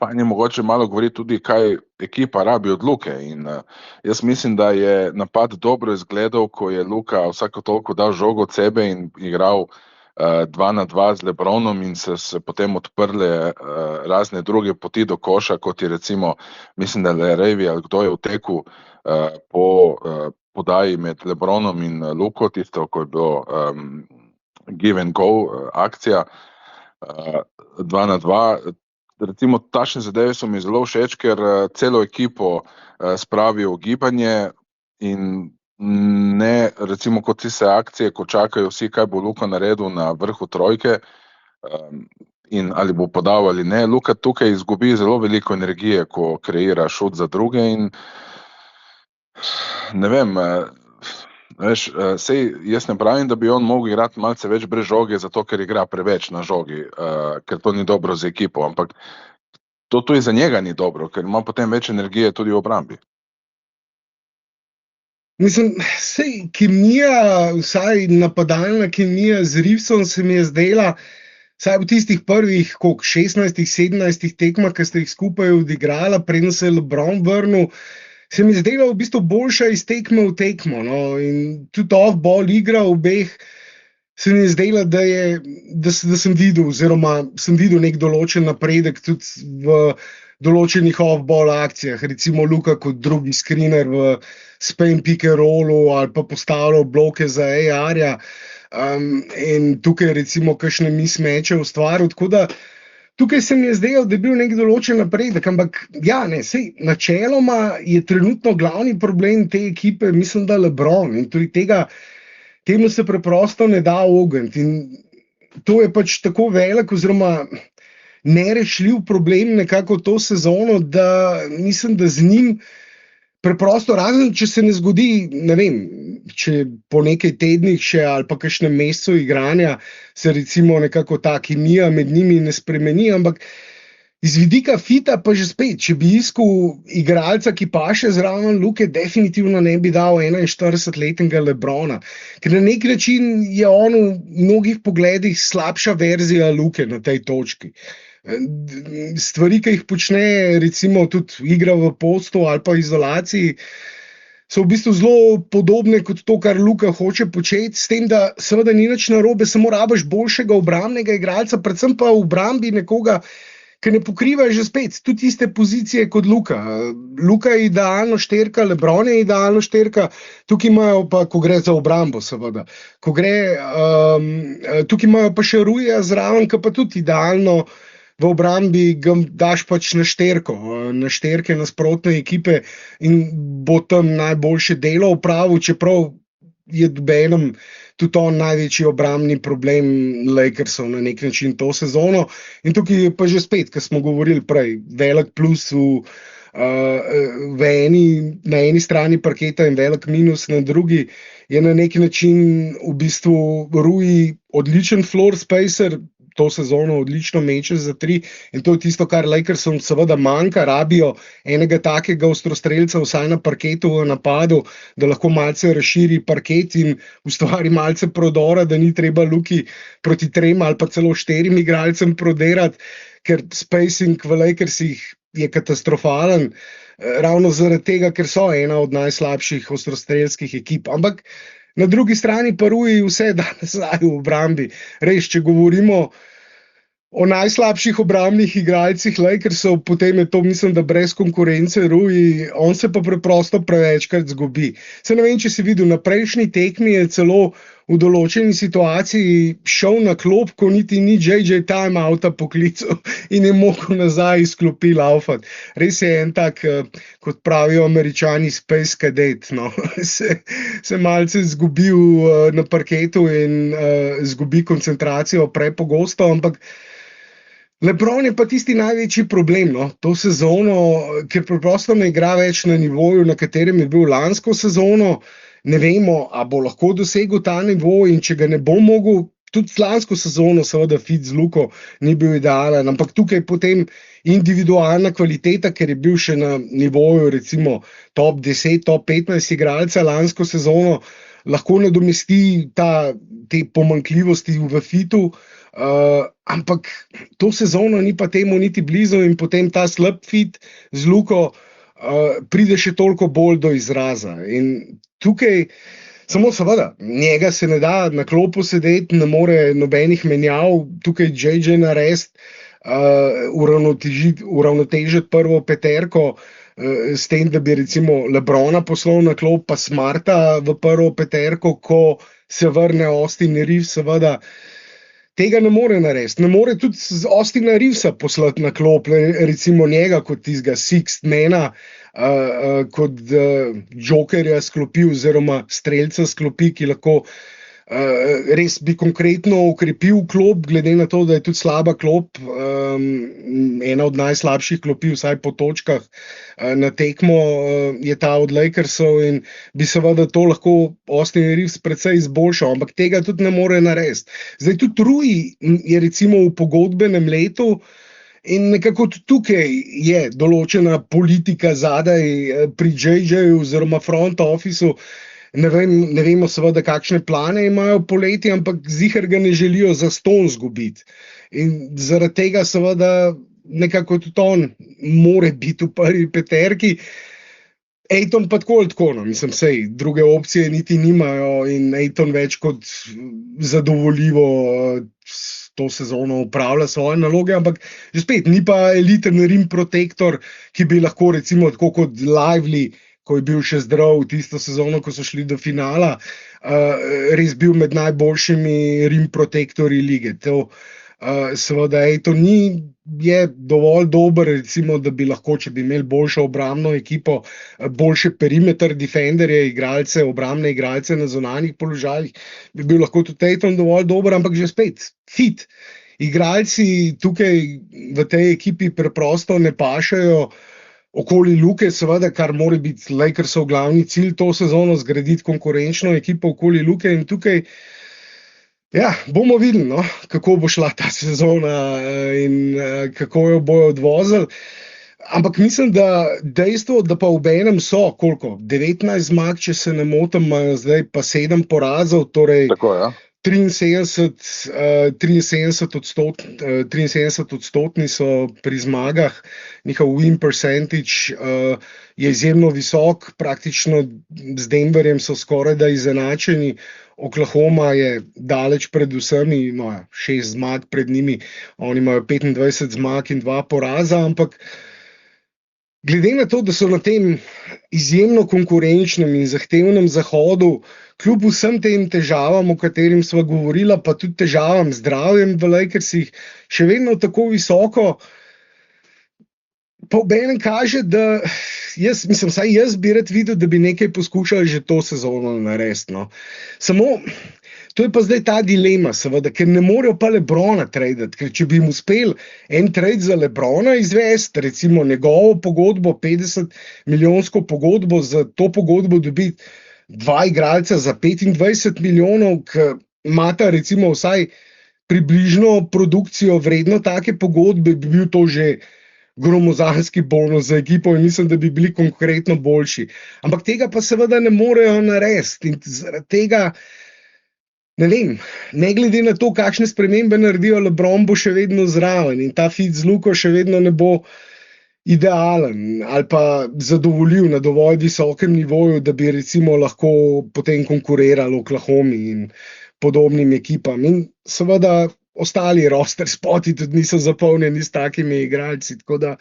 fajn je mogoče malo govoriti tudi, kaj ekipa rabi od Luke. In jaz mislim, da je napad dobro izgledal, ko je Luka vsako toliko dal žogo od sebe in igral 2-2 z LeBronom in se potem odprle razne druge poti do koša, kot je recimo, mislim, da je Ravi ali kdo je utekel po podaji med LeBronom in Luko, tisto, ko je bilo give and go akcija 2-2. Recimo, takšne zadeve so mi zelo všeč, ker celo ekipo spravijo v gibanje in ne, recimo, kot tiste akcije, ko čakajo vsi, kaj bo Luka naredil na vrhu trojke in ali bo podal ali ne. Luka tukaj izgubi zelo veliko energije, ko kreira šut za druge in ne vem, veš, sej jaz ne pravim, da bi on mogel igrati malce več brez žoge, zato ker igra preveč na žogi, ker to ni dobro za ekipo, ampak to tudi za njega ni dobro, ker ima potem več energije tudi v obrambi. Mislim, sej kemija, vsaj napadalna kemija z Reevesom se mi je zdela, vsaj v tistih prvih 16-17 tekmah, ki ste jih skupaj odigrala, preden se je LeBron vrnil, se mi je zdela v bistvu boljša iz tekme v tekmo. No? In tudi off-ball igra obeh se mi je zdela, da sem videl, oziroma sem videl nek določen napredek tudi v določenih off-ball akcijah. Recimo Luka kot drugi screener v spam pick and rollu ali pa postavljal bloke za AR-ja in tukaj recimo kakšne mismatche ustvaril, tako da tukaj se mi je zdelo, da je bil nek določen napredek, ampak ja, ne, sej, načeloma je trenutno glavni problem te ekipe, mislim, da LeBron in tudi temu se preprosto ne da ogniti in to je pač tako velik oziroma nerešljiv problem nekako to sezono, da mislim, da z njim preprosto, razen če se ne zgodi, ne vem, če po nekaj tednih še ali pa kakšnem mesecu igranja se recimo nekako ta kemija med njimi ne spremeni, ampak iz vidika fita pa že spet, če bi iskal igralca, ki paše zraven Luke, definitivno ne bi dal 41-letnega LeBrona, ker na nek način je on v mnogih pogledih slabša verzija Luke na tej točki. Stvari, ki jih počne, recimo tudi igra v postu ali pa izolaciji, so v bistvu zelo podobne kot to, kar Luka hoče početi, s tem, da seveda ni nič narobe, samo rabiš boljšega obrambnega igralca, predvsem pa v obrambi nekoga, ki ne pokriva že spet tudi iste pozicije kot Luka. Luka je idealno šterka, LeBron je idealno šterka, tukaj imajo pa, ko gre za obrambo seveda, tukaj imajo pa še Ruija zraven, ki pa tudi idealno v obrambi ga daš pač na šterke nasprotne ekipe in bo tam najboljše delo opravil, čeprav je dobenem tudi on največji obrambni problem Lakersov na nek način to sezono. In tukaj je pa že spet, kar smo govorili prej, velik plus na eni strani parketa in velik minus na drugi, je na nek način v bistvu Rui odličen floor spacer, to sezono odlično meče za 3 in to je tisto, kar Lakersom seveda manjka, rabijo enega takega ostrostrelca vsaj na parketu v napadu, da lahko malce razširi parket in ustvari malce prodora, da ni treba Luki proti 3 ali pa celo 4 igralcem prodirati, ker spacing v Lakersih je katastrofalen, ravno zaradi tega, ker so ena od najslabših ostrostrelskih ekip. Ampak na drugi strani pa Rui vse da nazaj v obrambi. Res, če govorimo o najslabših obrambnih igralcih Lakersov, potem je to, mislim, da brez konkurence Rui, on se pa preprosto prevečkrat zgubi. Se ne vem, če si videl, na prejšnji tekmi je celo v določeni situaciji šel na klop, ko niti ni JJ timeouta poklical in je mogel nazaj iz klopi laufati. Res je en tak, kot pravijo Američani, space cadet, no. se malce zgubil na parketu in zgubi koncentracijo prepogosto, ampak LeBron je pa tisti največji problem, no, to sezono, ker preprosto ne igra več na nivoju, na katerem je bil lansko sezono. Ne vemo, a bo lahko dosegel ta nivo in če ga ne bo mogel, tudi lansko sezono seveda fit z Luko ni bil idealen, ampak tukaj potem individualna kvaliteta, ker je bil še na nivoju recimo top 10, top 15 igralca lansko sezono, lahko nadomesti te pomanjkljivosti v fitu, ampak to sezono ni pa temu niti blizu in potem ta slab fit z Luko pride še toliko bolj do izraza. In tukaj samo seveda, njega se ne da na klopu sedeti, ne more nobenih menjav, tukaj JJ narediti, uravnotežiti prvo peterko, s tem, da bi recimo LeBrona poslal na klop, pa Smarta v prvo peterko, ko se vrne Austin Reeves, seveda tega ne more narediti. Ne more tudi z Austina Reevesa poslati na klop, recimo njega kot tistega sixth mana, kot jokerja sklopi oziroma strelca sklopi, ki lahko res bi konkretno ukrepil klop, glede na to, da je tudi slaba klop, ena od najslabših klopi, vsaj po točkah na tekmo, je ta od Lakersov in bi seveda to lahko Austin Reeves precej izboljšal, ampak tega tudi ne more narediti. Zdaj tudi Rui je recimo v pogodbenem letu in nekako tukaj je določena politika zadaj pri JJ-ju oziroma front officeu. Ne vemo seveda, kakšne plane imajo poleti, ampak ziher ga ne želijo zastonj zgubiti. In zaradi tega seveda nekako tudi on more biti v prvi peterki. Ayton pa tako ali tako, no, mislim, sej, druge opcije niti nimajo in Ayton več kot zadovoljivo to sezono upravlja svoje naloge, ampak že spet ni pa eliten rim protektor, ki bi lahko recimo tako kot Lively, ko je bil še zdrav tisto sezono, ko so šli do finala, res bil med najboljšimi rim protektorji lige. To seveda Ayton je dovolj dober, recimo, da bi lahko, če bi imeli boljšo obrambno ekipo, boljše perimeter defenderje, igralce, obrambne igralce na zunanjih položajih, bi bil lahko tudi Ayton dovolj dober, ampak že spet fit. Igralci tukaj v tej ekipi preprosto ne pašajo okoli Luke, seveda, kar mora biti Lakersov glavni cilj to sezono, zgraditi konkurenčno ekipo okoli Luke in tukaj bomo videli, no, kako bo šla ta sezona in kako jo bojo odvozili. Ampak mislim, da dejstvo, da pa obenem so, koliko, 19 zmag, če se ne motim, imajo zdaj pa 7 porazov, torej Tako, ja. 73 odstotni so pri zmagah, njihov win percentage je izjemno visok, praktično z Denverjem so skoraj da izenačeni, Oklahoma je daleč pred vsemi, 6 zmag pred njimi, oni imajo 25 zmag in 2 poraza, ampak glede na to, da so na tem izjemno konkurenčnem in zahtevnem zahodu, kljub vsem tem težavam, o katerim sva govorila, pa tudi težavam z zdravjem v Lakersih, še vedno tako visoko, pa obenem kaže, da jaz bi rad videl, da bi nekaj poskušali že to sezono narediti. No. Samo, to je pa zdaj ta dilema, seveda, ker ne morejo pa LeBrona tradati, ker če bi jim uspel en trade za LeBrona izvesti, recimo njegovo pogodbo, 50-milijonsko pogodbo, za to pogodbo dobiti 2 igralca za 25 milijonov, ki imata recimo vsaj približno produkcijo vredno take pogodbe, bi bil to že gromozanski bonus za ekipo in mislim, da bi bili konkretno boljši. Ampak tega pa seveda ne morejo narediti in zaradi tega, ne vem, ne glede na to, kakšne spremembe naredijo, LeBron bo še vedno zraven in ta fit z Luko še vedno ne bo idealen ali pa zadovoljiv na dovolj visokem nivoju, da bi recimo lahko potem konkurirali Oklahomi in podobnim ekipam. In seveda ostali roster spoti tudi niso zapolnjeni s takimi igralci, tako da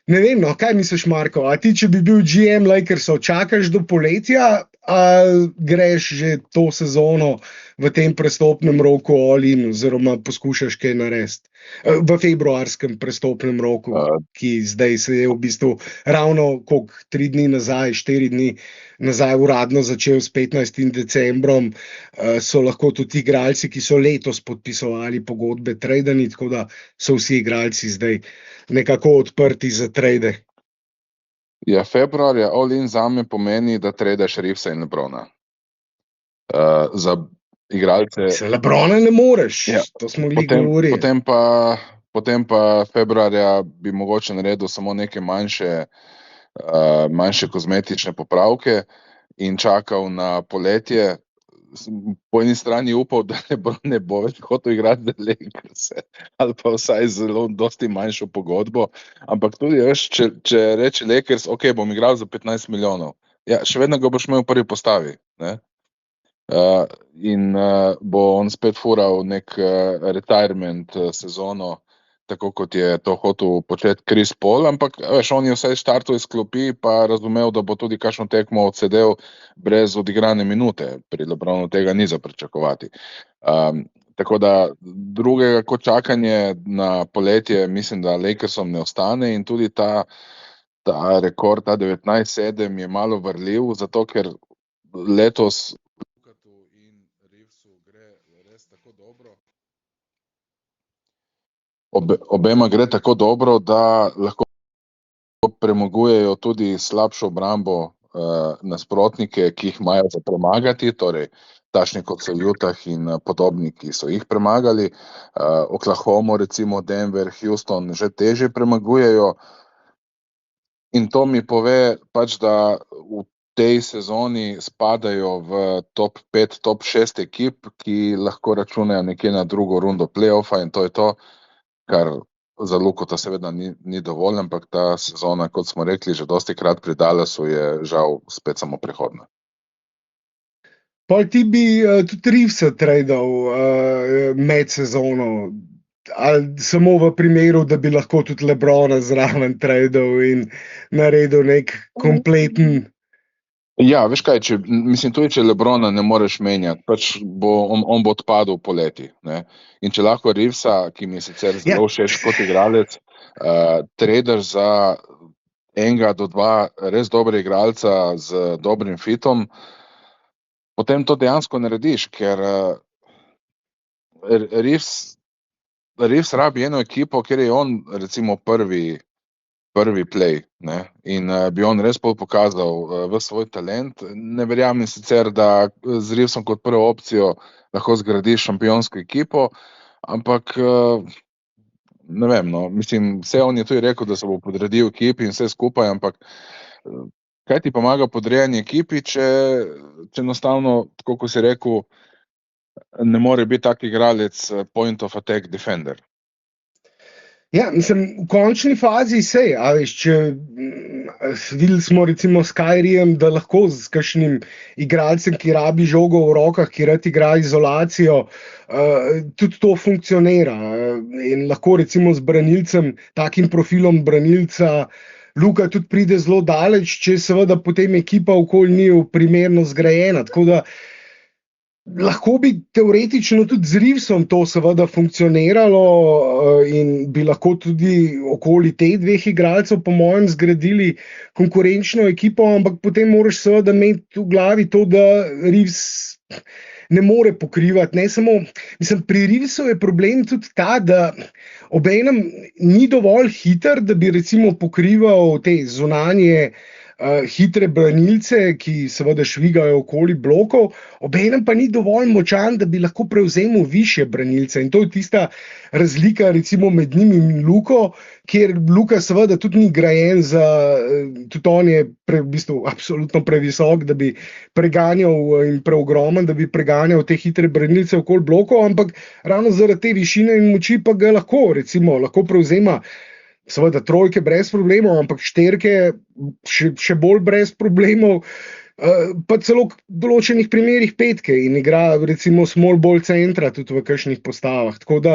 ne vem, no, kaj misliš, Marko? A ti, če bi bil GM Lakersov, čakaš do poletja ali greš že to sezono v tem prestopnem roku all-in oziroma poskušaš kaj narediti? V februarskem prestopnem roku, ki zdaj se je v bistvu ravno 3 dni nazaj, 4 dni nazaj uradno začel s 15. decembrom, so lahko tudi igralci, ki so letos podpisovali pogodbe, tradeni, tako da so vsi igralci zdaj nekako odprti za trade. Ja, februarja all-in zame pomeni, da tradaš Reevesa in LeBrona. Za igralce... Se LeBrona ne moreš, ja, to smo govorili. Potem pa februarja bi mogoče naredil samo neke manjše kozmetične popravke in čakal na poletje. Po eni strani upal, da ne bo več hotel igrati za Lakers ali pa vsaj zelo dosti manjšo pogodbo, ampak tudi če reče Lakers, ok, bom igral za 15 milijonov, ja, še vedno ga boš imel v prvi postavi, ne? In bo on spet fural nek retirement sezono, tako kot je to hotel početi Chris Paul, ampak veš, on je vsaj štartov iz klopi pa razumel, da bo tudi kakšno tekmo odsedel brez odigrane minute. Pri LeBronu tega ni za pričakovati. Tako da drugega kot čakanje na poletje mislim, da Lakersom ne ostane in tudi ta rekord, ta 19-7 je malo vrljiv, zato ker letos Lukatu in Reevesu gre res tako dobro. Obema gre tako dobro, da lahko premagujejo tudi slabšo obrambo nasprotnike, ki jih imajo za premagati, torej takšni kot so Utah in podobni, ki so jih premagali. Oklahomo, recimo Denver, Houston že težje premagujejo. In to mi pove pač, da v tej sezoni spadajo v top 5, top 6 ekip, ki lahko računajo nekje na drugo rundo play-offa in to je to, kar za Lukota seveda ni dovolj, ampak ta sezona, kot smo rekli, že dosti krat pri Dallasu je žal spet samo prehodna. Pol ti bi tudi Reevesa tradal med sezono, ali samo v primeru, da bi lahko tudi LeBrona zraven tradal in naredil nek kompleten... Ja, veš kaj, mislim tudi, če LeBrona ne moreš menjati, pač on bo odpadel poleti, ne. In če lahko Reevesa, ki mi je sicer zelo všeč kot igralec, tradaš za 1 do 2 res dobre igralca z dobrim fitom, potem to dejansko narediš, ker Reeves rabi eno ekipo, kjer je on recimo prvi play, ne, in bi on res pokazal v svoj talent. Ne verjamem sicer, da z Reevesom kot prvo opcijo lahko zgradiš šampionsko ekipo, ampak ne vem, no, mislim, vse on je tudi rekel, da se bo podredil ekipi in vse skupaj, ampak kaj ti pomaga podrejanje ekipi, če enostavno, tako kot si rekel, ne more biti tak igralec point of attack defender. Ja, mislim, v končni fazi sej, a veš, če videli smo recimo s Kyriem, da lahko z kakšnim igralcem, ki rabi žogo v rokah, ki rad igra izolacijo, tudi to funkcionira. In lahko recimo z branilcem, takim profilom branilca, Luka tudi pride zelo daleč, če seveda potem ekipa okoli ni primerno zgrajena. Tako da lahko bi teoretično tudi z Reevesom to seveda funkcioniralo in bi lahko tudi okoli teh 2 igralcev po mojem zgradili konkurenčno ekipo, ampak potem moraš seveda imeti v glavi to, da Reeves ne more pokrivati, ne samo, mislim, pri Reevesu je problem tudi ta, da obenem ni dovolj hiter, da bi recimo pokrival te zunanje hitre branilce, ki seveda švigajo okoli blokov, obenem pa ni dovolj močan, da bi lahko prevzemal višje branilce. In to je tista razlika recimo med njim in Luko, kjer Luka seveda tudi ni grajen za, tudi on je v bistvu absolutno previsok, da bi preganjal in preogromen, da bi preganjal te hitre branilce okoli blokov, ampak ravno zaradi te višine in moči pa ga lahko prevzema. Seveda trojke brez problemov, ampak šterke še bolj brez problemov, pa celo v določenih primerih petke in igra recimo small ball centra tudi v kakšnih postavah. Tako da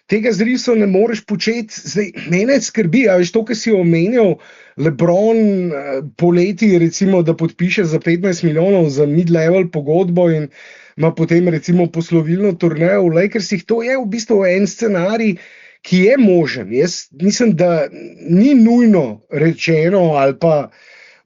tega z risom ne moreš početi. Zdaj, mene skrbi, a veš to, kar si omenjal, LeBron poleti recimo, da podpiše za 15 milijonov za mid-level pogodbo in ima potem recimo poslovilno turnejo v Lakersih. To je v bistvu en scenarij, ki je možen. Jaz mislim, da ni nujno rečeno ali pa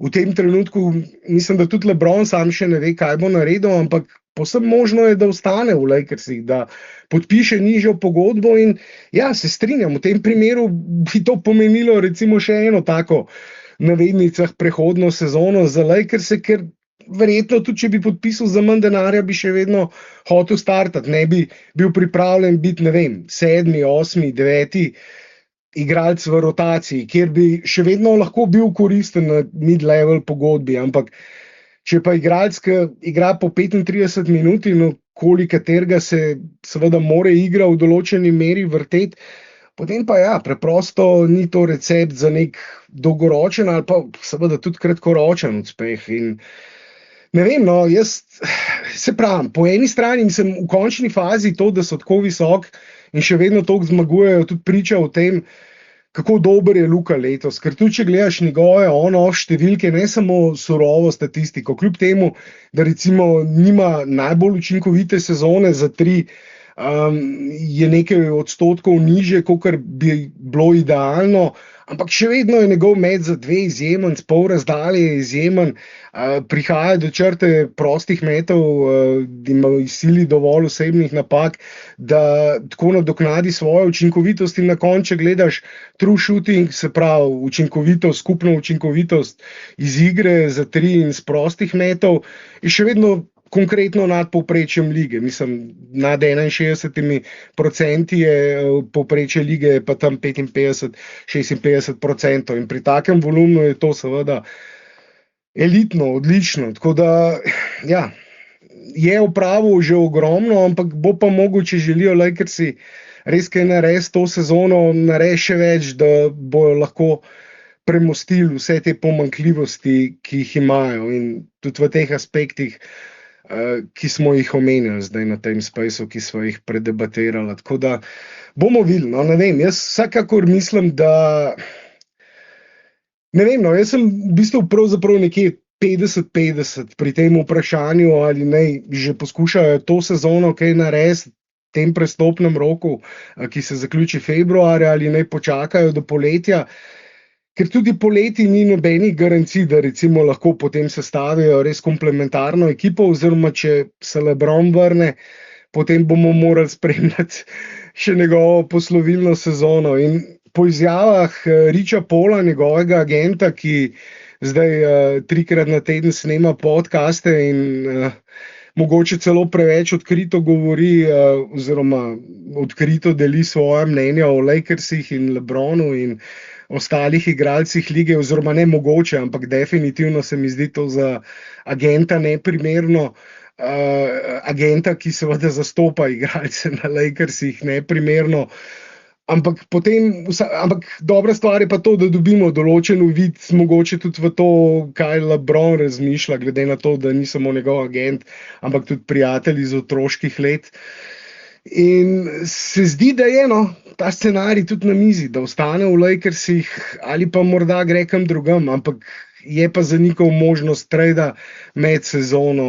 v tem trenutku, mislim, da tudi LeBron sam še ne ve, kaj bo naredil, ampak povsem možno je, da ostane v Lakersih, da podpiše nižjo pogodbo in ja, se strinjam, v tem primeru bi to pomenilo recimo še eno tako navednicah prehodno sezono za Lakerse, ker verjetno tudi, če bi podpisal za manj denarja, bi še vedno hotel startati, ne bi bil pripravljen biti, ne vem, 7., 8., 9. igralec v rotaciji, kjer bi še vedno lahko bil koristen na mid-level pogodbi, ampak če pa igralec, ki igra po 35 minut in okoli katerega se seveda more igra v določeni meri vrteti, potem pa ja, preprosto ni to recept za nek dolgoročen ali pa seveda tudi kratkoročen uspeh in ne vem, no, jaz se pravim, po eni strani sem v končni fazi to, da so tako visok in še vedno toliko zmagujejo, tudi priča o tem, kako dober je Luka letos. Ker tudi, če gledaš njegove številke, ne samo surovo statistiko, kljub temu, da recimo nima najbolj učinkovite sezone za 3, je nekaj odstotkov niže, kakor bi bilo idealno, ampak še vedno je njegov met za 2 izjemen, s pol razdalje je izjemen, prihaja do črte prostih metov, ima izsili dovolj osebnih napak, da tako nadoknadi svojo učinkovitost in na koncu gledaš true shooting, se pravi učinkovitost, skupno učinkovitost iz igre za 3 in s prostih metov, je še vedno konkretno nad povprečjem lige. Mislim, nad 61% je povprečje lige, pa tam 55-56%. In pri takem volumnu je to seveda elitno, odlično. Tako da, ja, je opravil že ogromno, ampak bo pa mogoče, če želijo Lakersi res kaj narediti to sezono, narediti še več, da bojo lahko premostili vse te pomanjkljivosti, ki jih imajo in tudi v teh aspektih, ki smo jih omenjali zdaj na tem spaceu, ki smo jih predebatirali. Tako da bomo videli, no, ne vem, jaz vsekakor mislim, da ne vem, no, jaz sem v bistvu pravzaprav nekje 50-50 pri tem vprašanju, ali naj že poskušajo to sezono kaj narediti v tem prestopnem roku, ki se zaključi februarja, ali naj počakajo do poletja. Ker tudi poleti ni nobenih garancij, da recimo lahko potem sestavijo res komplementarno ekipo, oziroma če se LeBron vrne, potem bomo morali spremljati še njegovo poslovilno sezono. In po izjavah Richa Paula, njegovega agenta, ki zdaj 3-krat na teden snema podcaste in mogoče celo preveč odkrito govori, oziroma odkrito deli svoje mnenja o Lakersih in LeBronu in ostalih igralcih lige, oziroma ne mogoče, ampak definitivno se mi zdi to za agenta neprimerno, agenta, ki seveda zastopa igralce na Lakersih, neprimerno. Ampak dobra stvar je pa to, da dobimo določen uvid, mogoče tudi v to, kaj LeBron razmišlja, glede na to, da ni samo njegov agent, ampak tudi prijatelj iz otroških let. In se zdi, da je ta scenarij tudi na mizi, da ostane v Lakersih ali pa morda gre kam drugam, ampak je pa zanikal možnost trejda med sezono,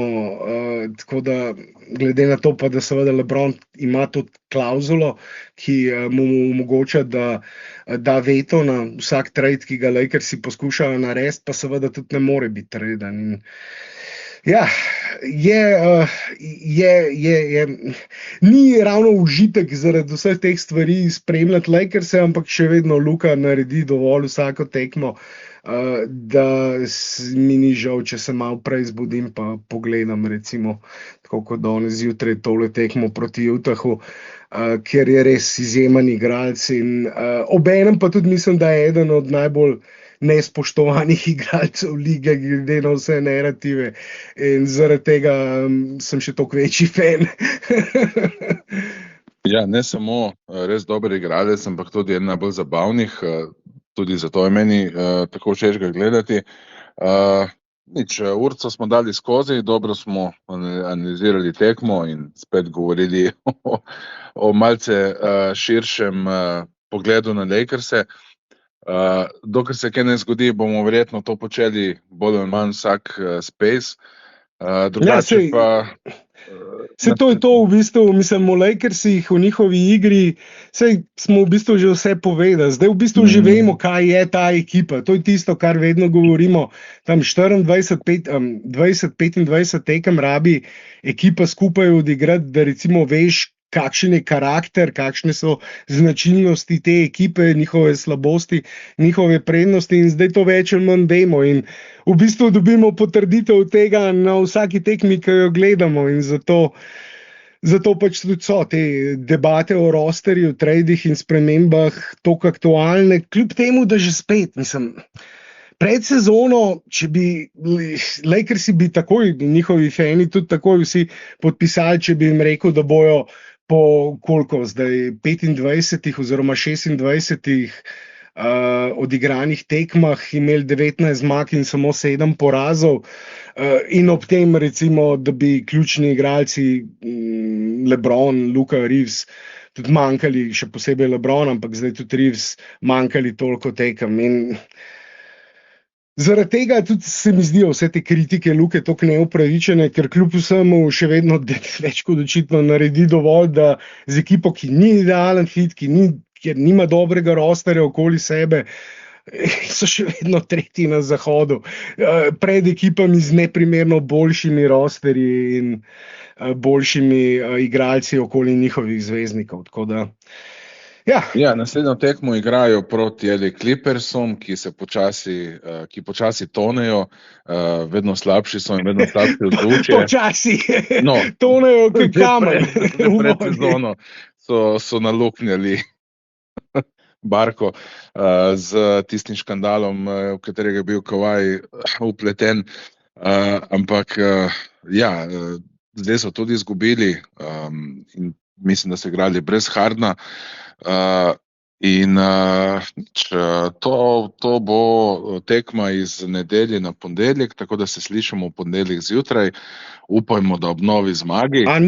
tako da glede na to pa, da seveda LeBron ima tudi klauzulo, ki mu omogoča, da da veto na vsak trade, ki ga Lakersi poskušajo narediti, pa seveda tudi ne more biti trejdan. Ja, ni ravno užitek zaradi vseh teh stvari spremljati Lakerse, ampak še vedno Luka naredi dovolj vsako tekmo, da mi ni žal, če se malo prej zbudim pa pogledam, recimo, tako kot danes zjutraj tole tekmo proti Utahu, ker je res izjemen igralec in obenem pa tudi mislim, da je eden od najbolj nespoštovanih igralcev lige, glede na vse narative. In zaradi tega sem še toliko večji fan. Ja, ne samo res dober igralec, ampak tudi eden najbolj zabavnih, tudi zato je meni tako všeč ga gledati. Urco smo dali skozi, dobro smo analizirali tekmo in spet govorili o malce širšem pogledu na Lakerse. Dokler se kaj ne zgodi, bomo verjetno to počeli bolj ali manj vsak space. Drugače pa... Se to je to v bistvu, mislim, o Lakersih, o njihovi igri, saj smo v bistvu že vse povedali. Zdaj v bistvu že vemo, kaj je ta ekipa. To je tisto, kar vedno govorimo. Tam 20-25 tekem rabi ekipa skupaj odigrati, da recimo veš, kakšen je karakter, kakšne so značilnosti te ekipe, njihove slabosti, njihove prednosti in zdaj to več ali manj vemo in v bistvu dobimo potrditev tega na vsaki tekmi, ki jo gledamo in zato pač tudi so te debate o rosterju, tradih in spremembah toliko aktualne, kljub temu, da že spet, mislim, pred sezono, če bi Lakersi bi takoj, njihovi fani tudi takoj vsi podpisali, če bi jim rekel, da bojo po koliko zdaj 25 oziroma 26 odigranih tekmah imeli 19 zmag in samo 7 porazov in ob tem recimo, da bi ključni igralci LeBron, Luka, Reeves tudi manjkali, še posebej LeBron, ampak zdaj tudi Reeves manjkali toliko tekem in zaradi tega tudi se mi zdijo vse te kritike Luke toliko neupravičene, ker kljub vsemu še vedno več kot očitno naredi dovolj, da z ekipo, ki ni idealen fit, kjer nima dobrega rosterja okoli sebe, so še vedno tretji na zahodu, pred ekipami z neprimerno boljšimi rosterji in boljšimi igralci okoli njihovih zvezdnikov. Tako da, ja, naslednjo tekmo igrajo proti Clippersom, ki počasi tonejo, vedno slabši so in vedno slabši vzdušje. Počasi tonejo kot kamen. Pred sezono so naluknjali barko z tistim škandalom, v katerega je bil Kawhi vpleten, ampak ja, zdaj so tudi izgubili in mislim, da so igrali brez Hardna. In to bo tekma iz nedelje na ponedeljek, tako da se slišimo v ponedeljek zjutraj. Upajmo, da ob novi zmagi. A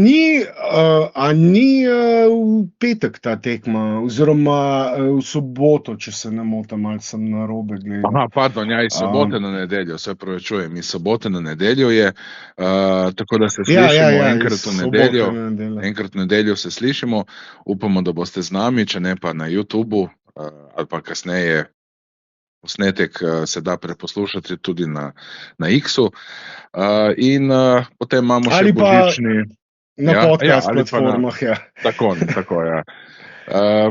ni v petek ta tekma, oziroma v soboto, če se ne motim, ali sem narobe gledal. Aha, pardon, ja, iz sobote na nedeljo, se opravičujem, iz sobote na nedeljo je, tako da se slišimo enkrat v nedeljo. Enkrat v nedeljo se slišimo, upamo, da boste z nami, če ne pa na YouTubu, ali pa kasneje posnetek se da preposlušati tudi na X-u. In potem imamo še božični... Na podcast platformah, ja. Tako, ja.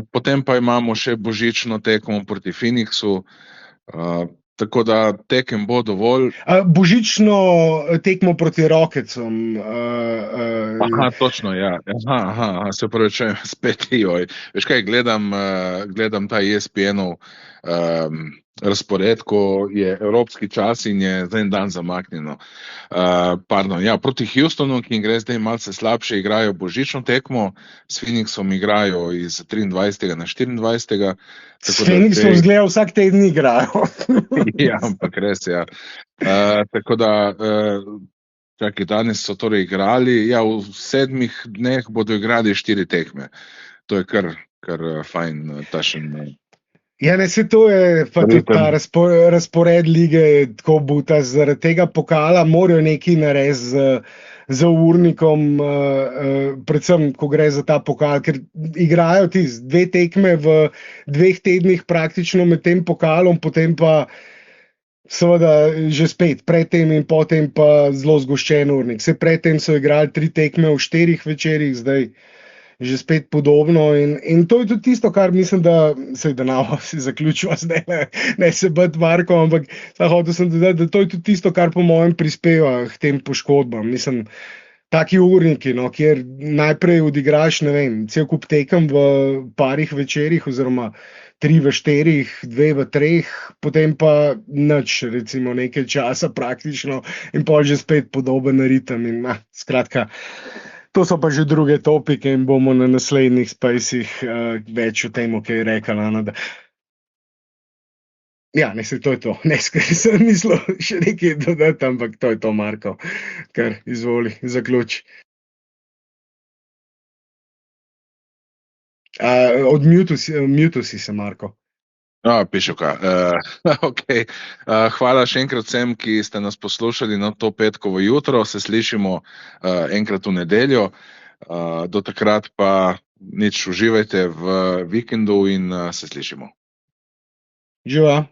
Potem pa imamo še božično tekmo proti Phoenixu, tako da tekem bo dovolj. Božično tekmo proti Rocketsom. Aha, točno, ja. Aha, se pravičujem, spet joj. Veš kaj, gledam ta ESPN-ov razpored, ko je evropski čas in je za en dan zamaknjeno. Ja, proti Houstonu, ki gre zdaj malce slabše, igrajo božično tekmo, s Phoenixom igrajo iz 23. na 24. S Phoenixom zgleda vsak teden igrajo. Ja, ampak res, ja. Tako da, čakaj, danes so torej igrali, ja, v 7 dneh bodo igrali 4 tekme. To je kar fajn, tašen. Ja, ne, se to je, pa tudi ta razpored lige je tako buta, zaradi tega pokala morajo nekaj narediti z urnikom, predvsem, ko gre za ta pokal, ker igrajo ti 2 tekme v 2 tednih praktično med tem pokalom, potem pa seveda že spet, predtem in potem pa zelo zgoščen urnik. Vse predtem so igrali 3 tekme v 4 večerih, zdaj že spet podobno. In to je tudi tisto, kar mislim, da se si zaključila zdaj, ne se bati, Marko, ampak hotel sem dodati, da to je tudi tisto, kar po mojem prispeva k tem poškodbam. Mislim, taki urniki, no, kjer najprej odigraš, ne vem, cel kup tekem v parih večerih, oziroma 3 v 4, 2 v 3, potem pa nič, recimo nekaj časa praktično in pol že spet podoben ritem. Skratka, to so pa že druge topike in bomo na naslednjih spacih več o tem, kaj je rekla Ana. Ja, ne, to je to. Ne, sem mislil še nekaj dodati, ampak to je to, Marko. Kar izvoli, zaključi. Odmutil si se, Marko. Pišuka. Okay. Hvala še enkrat vsem, ki ste nas poslušali na to petkovo jutro. Se slišimo enkrat v nedeljo. Do takrat pa nič, uživajte v vikendu in se slišimo. Živa.